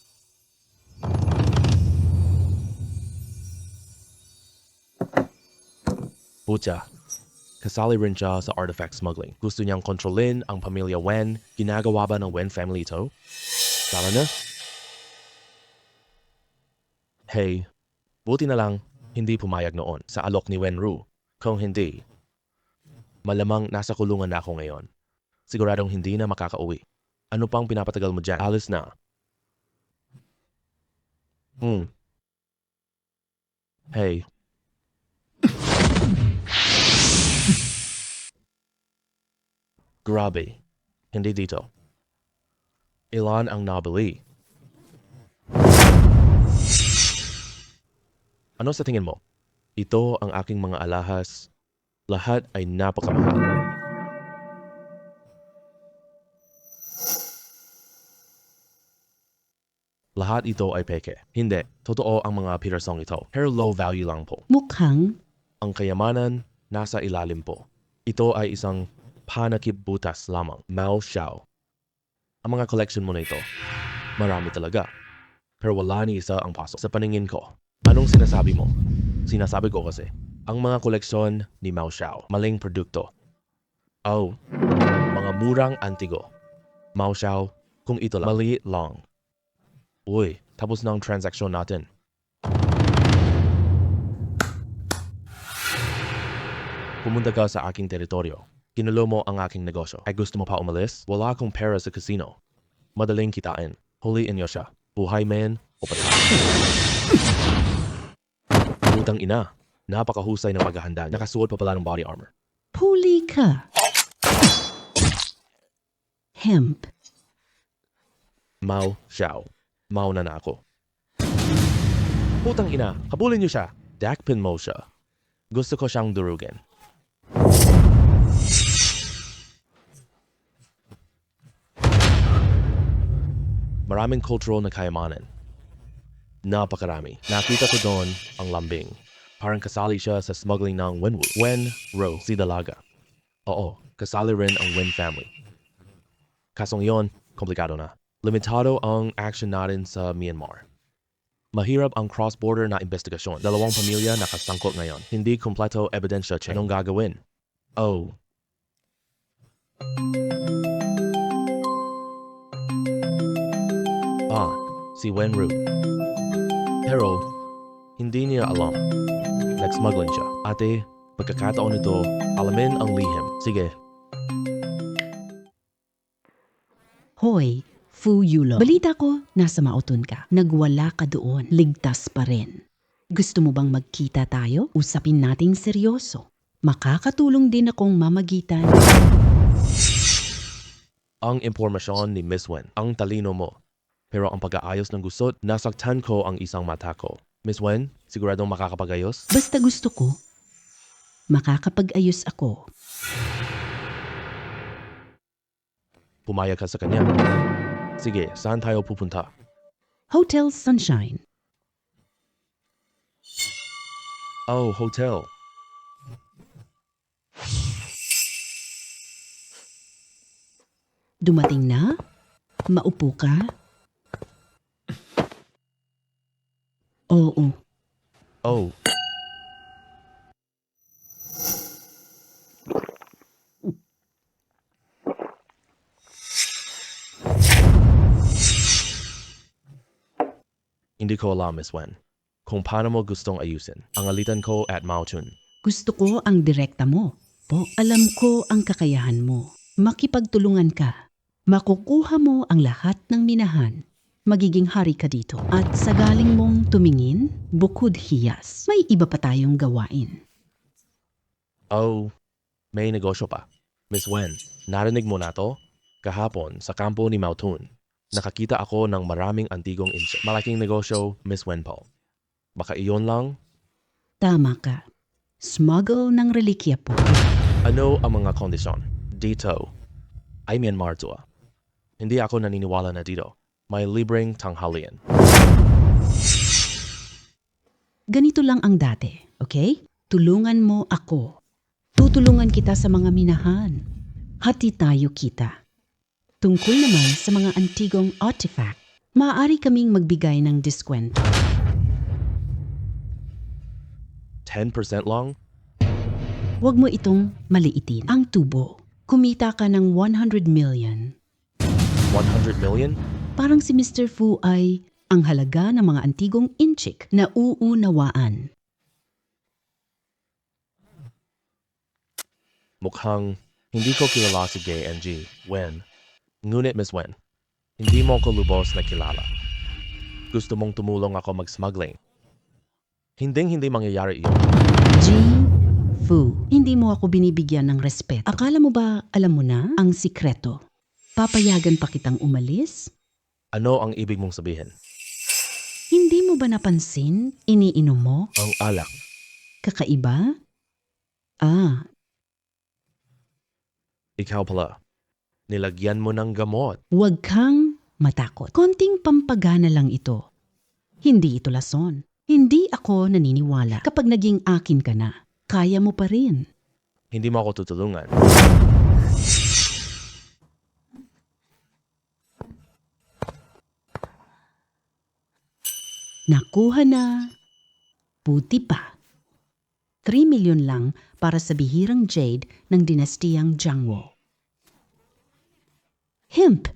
Pucha, kasali rin siya sa artifact smuggling. Gusto niyang kontrolin ang pamilya Wen. Ginagawa ba ng Wen family ito? Tara na. Hey, buti na lang hindi pumayag noon sa alok ni Wenru. Kung hindi, malamang nasa kulungan na ako ngayon. Siguradong hindi na makakauwi. Ano pang pinapatagal mo dyan? Alis na. Hey. Grabe. Hindi dito. Ilan ang nabili? Ano sa tingin mo? Ito ang aking mga alahas. Lahat ay napakamahal. Lahat ito ay peke. Hindi. Totoo ang mga pirasong ito. Pero low value lang po. Mukhang Ang kayamanan nasa ilalim po. Ito ay isang Panakibutas lamang. Mao Xiao. Ang mga collection mo na ito, marami talaga. Pero wala ni isa ang pasok sa paningin ko. Anong sinasabi mo? Sinasabi ko kasi, ang mga koleksyon ni Mao Xiao, maling produkto. Oh, mga murang antigo. Mao Xiao, kung ito lang, maliit lang. Uy, tapos na ang transaksyon natin. Pumunta ka sa aking teritoryo. Kinulo mo ang aking negosyo. Ay gusto mo pa umalis? Wala akong pera sa casino. Madaling kitain. Huliin niyo siya. Buhay man o patay. Putang ina. Napakahusay ng paghahanda. Nakasuot pa pala ng body armor. Huli ka. Hemp. Mao Xiao. Mao na ako. Putang ina. Habulin niyo siya. Dakpin mo siya. Gusto ko siyang durugin. Maraming cultural na kayamanan. Napakarami. Nakita ko doon ang lambing. Parang kasali siya sa smuggling ng Wenwu. Wen-Ro, si Dalaga. Oo, kasali rin ang Wen family. Kasong yon, komplikado na. Limitado ang action natin sa Myanmar. Mahirap ang cross-border na investigasyon. 2 pamilya nakasangkot ngayon. Hindi kompleto ebidensya check. Anong gagawin? Oh. Si Wenru. Pero, hindi niya alam. Nag-smuggling siya. Ate, pagkakataon nito, alamin ang lihim. Sige. Hoy, Fu Yulo. Balita ko, nasa Mautun ka. Nagwala ka doon. Ligtas pa rin. Gusto mo bang magkita tayo? Usapin nating seryoso. Makakatulong din akong mamagitan. Ang impormasyon ni Miss Wen, ang talino mo. Pero ang pag-aayos ng gusot, nasaktan ko ang isang mata ko. Miss Wen, siguradong makakapag-ayos? Basta gusto ko, makakapag-ayos ako. Pumayag ka sa kanya. Sige, saan tayo pupunta? Hotel Sunshine. Oh, hotel. Dumating na? Maupo ka? Oo. Oh. Hindi ko alam, Miss Wen, kung paano mo gustong ayusin ang alitan ko at Maotun. Gusto ko ang direkta mo. Po, alam ko ang kakayahan mo. Makipagtulungan ka. Makukuha mo ang lahat ng minahan. Magiging hari ka dito. At sa galing mong tumingin, bukod hiyas, may iba pa tayong gawain. Oh, may negosyo pa. Miss Wen, narinig mo na to? Kahapon, sa kampo ni Maotun, nakakita ako ng maraming antigong insect. Malaking negosyo, Miss Wen po. Baka iyon lang? Tama ka. Smuggle ng relikya po. Ano ang mga kondisyon? Dito, ay Myanmar to. Hindi ako naniniwala na dito. May libreng tanghalian. Ganito lang ang dati, okay? Tulungan mo ako. Tutulungan kita sa mga minahan. Hati tayo kita. Tungkol naman sa mga antigong artifact, maaari kaming magbigay ng diskwento. 10% lang? Huwag mo itong maliitin. Ang tubo, kumita ka ng 100 million. 100 million? Parang si Mr. Fu ay ang halaga ng mga antigong inchik na uunawaan. Mukhang hindi ko kilala si Gay NG, Wen. Ngunit Miss Wen, hindi mo ko lubos na kilala. Gusto mong tumulong ako mag-smuggling. Hinding-hindi mangyayari iyon. G. Fu, hindi mo ako binibigyan ng respeto. Akala mo ba alam mo na ang sikreto? Papayagan pa kitang umalis? Ano ang ibig mong sabihin? Hindi mo ba napansin? Iniinom mo? Ang alak. Kakaiba? Ikaw pala. Nilagyan mo ng gamot. Huwag kang matakot. Konting pampagana lang ito. Hindi ito lason. Hindi ako naniniwala. Kapag naging akin ka na, kaya mo pa rin. Hindi mo ako tutulungan. Nakuha na. Puti pa. 3 milyon lang para sa bihirang jade ng dinastiyang Jiangwo. Hemp!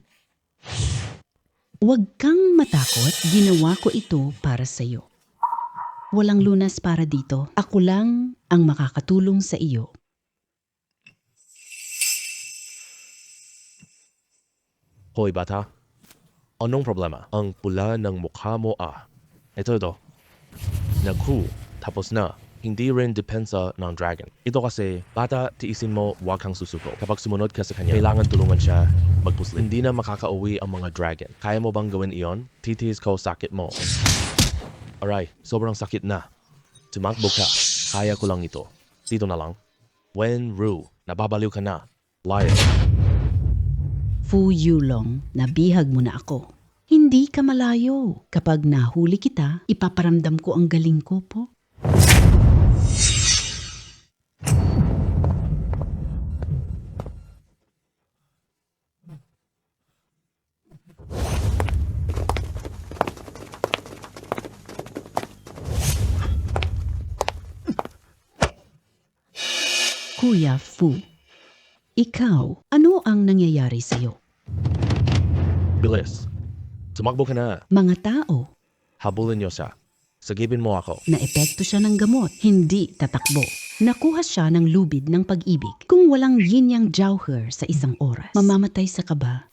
Huwag kang matakot, ginawa ko ito para sa'yo. Walang lunas para dito. Ako lang ang makakatulong sa iyo. Hoy bata, anong problema? Ang pula ng mukha mo Ito. Naku, tapos na. Hindi rin depensa ng dragon. Ito kasi, bata, tiisin mo, huwag kang susuko. Kapag sumunod ka sa kanya, kailangan tulungan siya magpuslit. Hindi na makakauwi ang mga dragon. Kaya mo bang gawin iyon? Titiis ko sakit mo. Aray, sobrang sakit na. Tumakbo ka. Kaya ko lang ito. Dito na lang. Wen Ru, nababaliw ka na. Liar. Fu Yulong, nabihag mo na ako. Hindi ka malayo. Kapag nahuli kita, ipaparamdam ko ang galing ko po. Kuya Fu, ikaw, ano ang nangyayari sa'yo? Bilis. Tumakbo ka na. Mga tao, Habulin niyo siya. Sagipin mo ako. naepekto siya ng gamot, hindi tatakbo. Nakuha siya ng lubid ng pag-ibig. Kung walang yin yang Jiaohe sa isang oras, mamamatay sa kaba.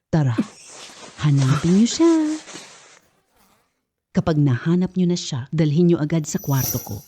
Tara, hanapin niyo siya. Kapag nahanap niyo na siya, dalhin niyo agad sa kwarto ko.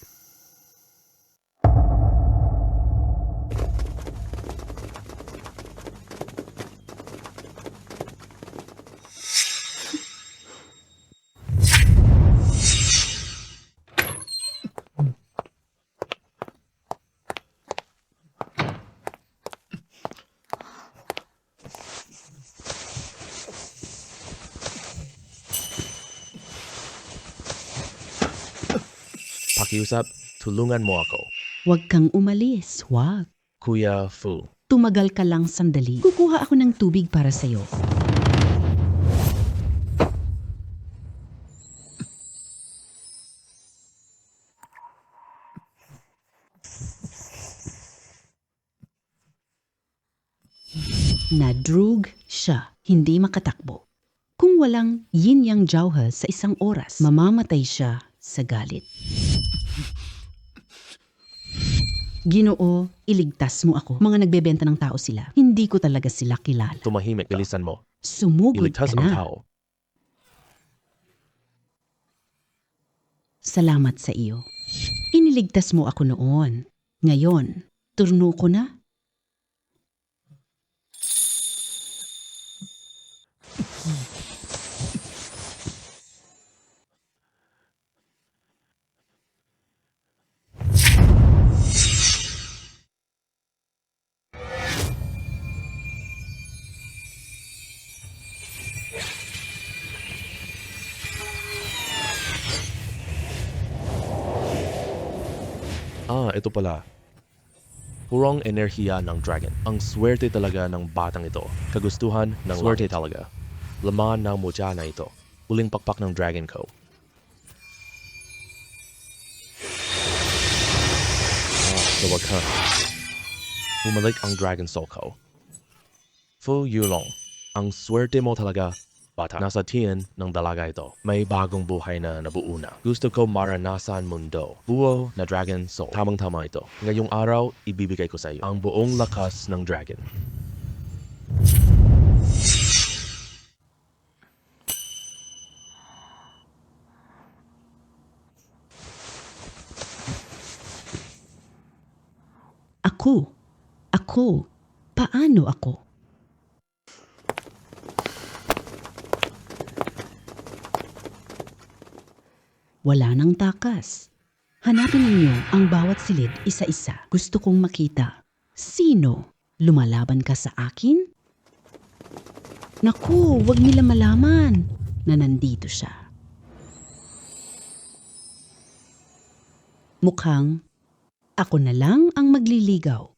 Pakiusap, tulungan mo ako. Huwag kang umalis, huwag. Kuya Fu. Tumagal ka lang sandali. Kukuha ako ng tubig para sa'yo. Nadrug siya, hindi makatakbo. Kung walang yin yang Jiaohe sa isang oras, mamamatay siya sa galit. Ginoo, iligtas mo ako. Mga nagbebenta ng tao sila. Hindi ko talaga sila kilala. Tumahimik, bilisan mo. Sumugod ka Iligtas ang na. tao. Salamat sa iyo. Iniligtas mo ako noon. Ngayon, turno ko na. Ito pala. Purong enerhiya ng dragon. Ang swerte talaga ng batang ito. Kagustuhan ng swerte talaga. Laman ng mutya na ito. Huling pakpak ng dragon ko. Sa wakas. Bumalik ang dragon soul ko. Fu Yulong. Ang swerte mo talaga, bata. Nasa tiyan ng dalaga ito. May bagong buhay na nabuo na. Gusto ko maranasan mundo. Buo na dragon soul. Tamang-tama ito. Ngayong araw, ibibigay ko sa iyo ang buong lakas ng dragon. Ako, paano ako? Wala nang takas. Hanapin ninyo ang bawat silid isa-isa. Gusto kong makita. Sino? Lumalaban ka sa akin? Naku, wag nila malaman na nandito siya. Mukhang ako na lang ang magliligaw.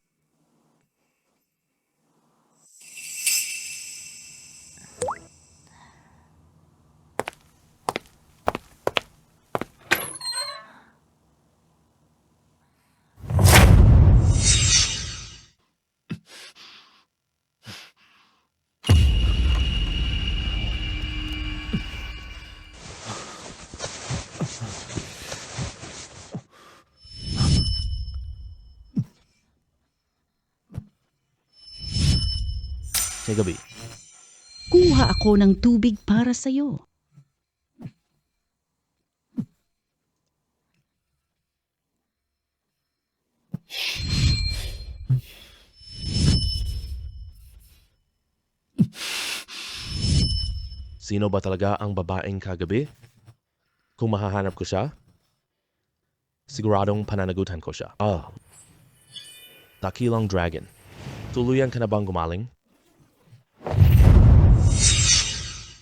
Kay gabi. Kuha ako ng tubig para sa'yo. Sino ba talaga ang babaeng kagabi? Kung mahahanap ko siya, siguradong pananagutan ko siya. Dakilang dragon. Tuluyan ka na bang gumaling?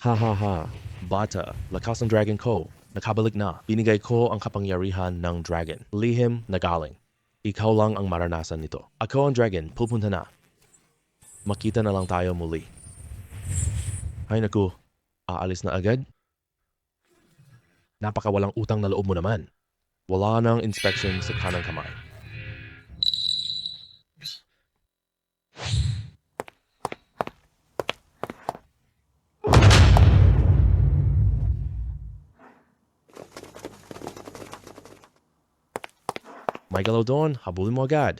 Ha ha ha. Bata, lakas ng dragon ko. Nakabalik na. Binigay ko ang kapangyarihan ng dragon. Lihim na galing. Ikaw lang ang maranasan nito. Ako ang dragon, pupunta na. Makita na lang tayo muli. Ay naku, aalis na agad? Napakawalang utang na loob mo naman. Wala nang inspection sa kanang kamay. May galaw doon, habulin mo agad.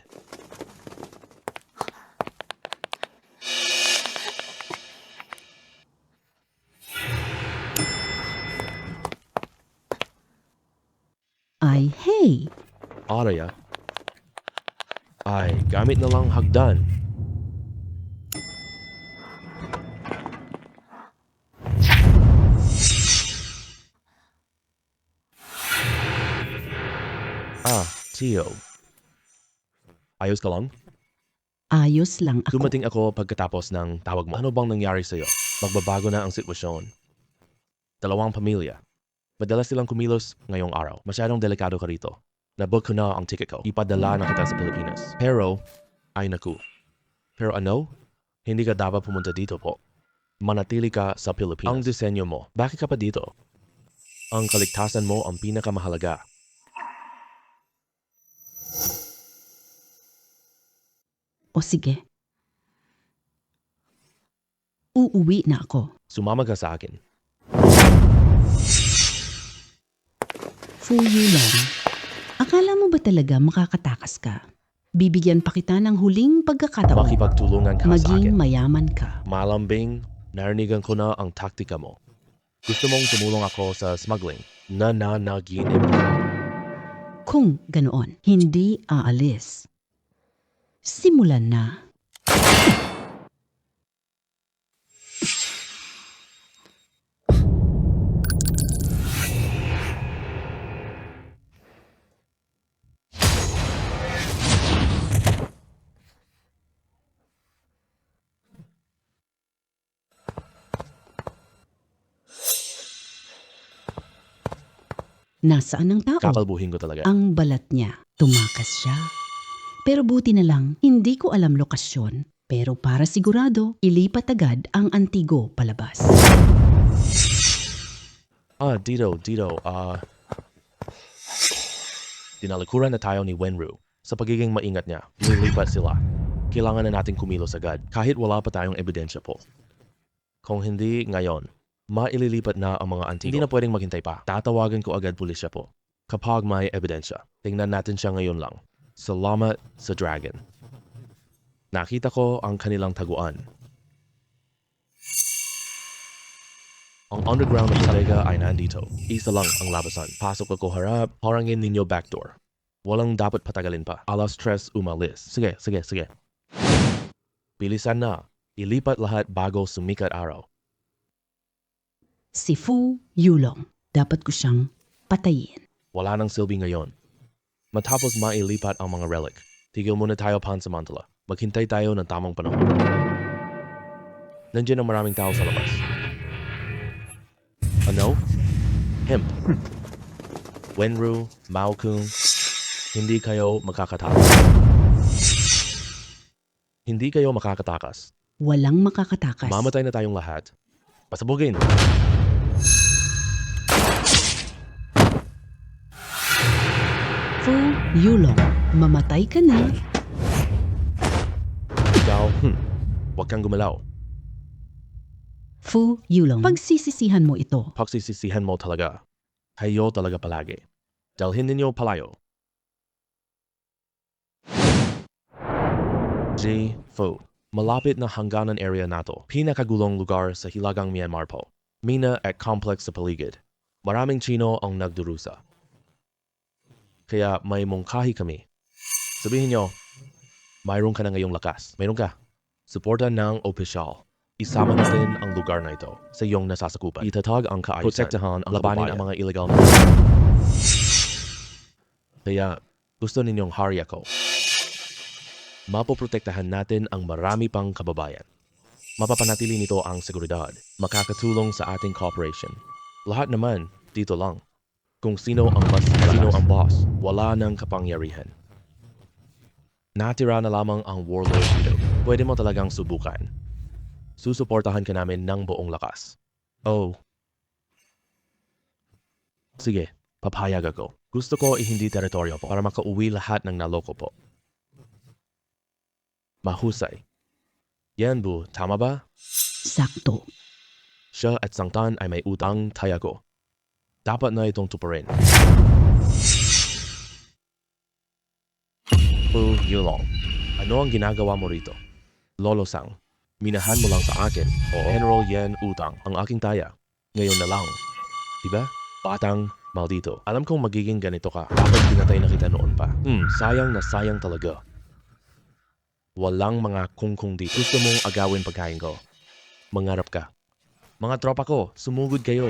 Ay, hey! Araya. Ay, gamit na lang hagdan. Tio. Ayos ka lang? Ayos lang ako. Dumating ako pagkatapos ng tawag mo. Ano bang nangyari sa'yo? Magbabago na ang sitwasyon. Dalawang pamilya. Madalas silang kumilos ngayong araw. Masyadong delikado ka rito. Nabook ko na ang ticket ko. Ipadala na kita sa Pilipinas. Pero, ay naku. Pero ano? Hindi ka dapat pumunta dito po. Manatili ka sa Pilipinas. Ang disenyo mo, bakit ka pa dito? Ang kaligtasan mo ang pinakamahalaga. O sige. Uuwi na ako. Sumama ka sa akin. Fu Yulong, akala mo ba talaga makakatakas ka? Bibigyan pa kita ng huling pagkakataon. Makipagtulungan ka sa Maging akin. mayaman ka. Malambing, narinigan ko na ang taktika mo. Gusto mong tumulong ako sa smuggling na nanaginip. Kung ganoon, hindi aalis. Simulan na. Nasaan ang tao? Kakalbuhin ko talaga. Ang balat niya. Tumakas siya. Pero buti na lang, hindi ko alam lokasyon. Pero para sigurado, ilipat agad ang antigo palabas. Dito. Dinalikuran na tayo ni Wenru. Sa pagiging maingat niya, lilipat sila. Kailangan na natin kumilos agad, kahit wala pa tayong ebidensya po. Kung hindi ngayon, maililipat na ang mga antigo. Hindi na pwedeng maghintay pa. Tatawagan ko agad pulisya po. Kapag may ebidensya, tingnan natin siya ngayon lang. Salamat sa dragon. Nakita ko ang kanilang taguan. Ang underground ng bodega ay nandito. Isa lang ang labasan. Pasok ako harap, harangin ninyo backdoor. Walang dapat patagalin pa. Alas 3 umalis. Sige. Bilisan na. Ilipat lahat bago sumikat araw. Si Fu Yulong. Dapat ko siyang patayin. Wala nang silbi ngayon. Matapos mailipat ang mga relic, tigil muna tayo pansamantala. Maghintay tayo ng tamang panahon. Nandiyan ang maraming tao sa labas. Ano? Hemp. Wenru, Mao-kun, hindi kayo makakatakas. Hindi kayo makakatakas. Walang makakatakas. Mamatay na tayong lahat. Pasabugin! Fu Yulong, mamatay ka na. Ikaw, huwag kang gumalaw. Fu Yulong, pagsisisihan mo ito. Pagsisisihan mo talaga. Kayo talaga palagi. Dalhin ninyo palayo. Fu, Malapit na hangganan area nato. Pinakagulong lugar sa Hilagang Myanmar po. Mina at complex sa paligid. Maraming Chino ang nagdurusa. Kaya may mungkahi kami. Sabihin nyo, mayroon ka na ngayong lakas. Mayroon ka. Suporta ng opisyal. Isama natin ang lugar na ito sa iyong nasasakupan. Itatag ang kaayusan. Protektahan ang labanin ang mga illegal na. Kaya gusto ninyong hari ako. Mapoprotektahan natin ang marami pang kababayan. Mapapanatili nito ang seguridad. Makakatulong sa ating cooperation. Lahat naman, dito lang. Kung sino ang mas sino ang boss, wala nang kapangyarihan. Natira na lamang ang warlord dito. Pwede mo talagang subukan. Susuportahan ka namin ng buong lakas. Oh. Sige, papayag ako. Gusto ko ihindi teritoryo po para makauwi lahat ng naloko po. Mahusay. Yan bu, tama ba? Sakto. Siya at Sangtan ay may utang tayago. Dapat na itong tuparin. Fu Yulong, ano ang ginagawa mo rito? Lolo Sang, minahan mo lang sa akin. O General Yen Utang, ang aking taya. Ngayon na lang. Diba? Batang, maldito. Alam kong magiging ganito ka. Dapat pinatay na kita noon pa. Sayang na sayang talaga. Walang mga kungkung dito. Gusto mong agawin pagkain ko. Mangarap ka. Mga tropa ko, sumugod kayo.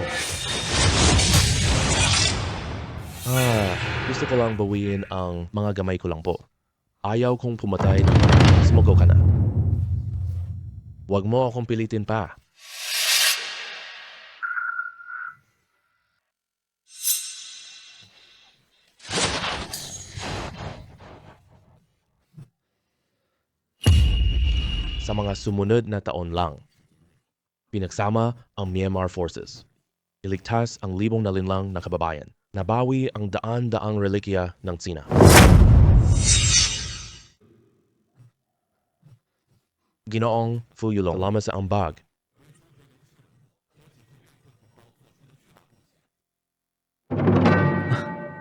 Gusto ko lang bawiin ang mga gamay ko lang po. Ayaw kong pumatay ng sumuko ka na. Huwag mo akong pilitin pa. Sa mga sumunod na taon lang, pinagsama ang Myanmar Forces. Iligtas ang libong nalinlang na kababayan. Nabawi ang daan-daang relikya ng Tsina. Ginoong Fu Yulong, salamat sa ambag.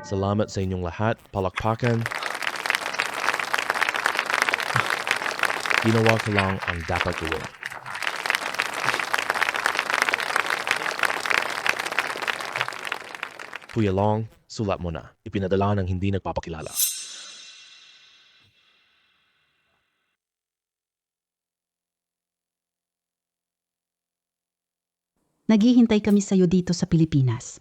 Salamat sa inyong lahat. Palakpakan. Ginawa ko lang ang dapat gawin. Kuya Long, sulat mo na. Ipinadala ng hindi nagpapakilala. Naghihintay kami sa'yo dito sa Pilipinas.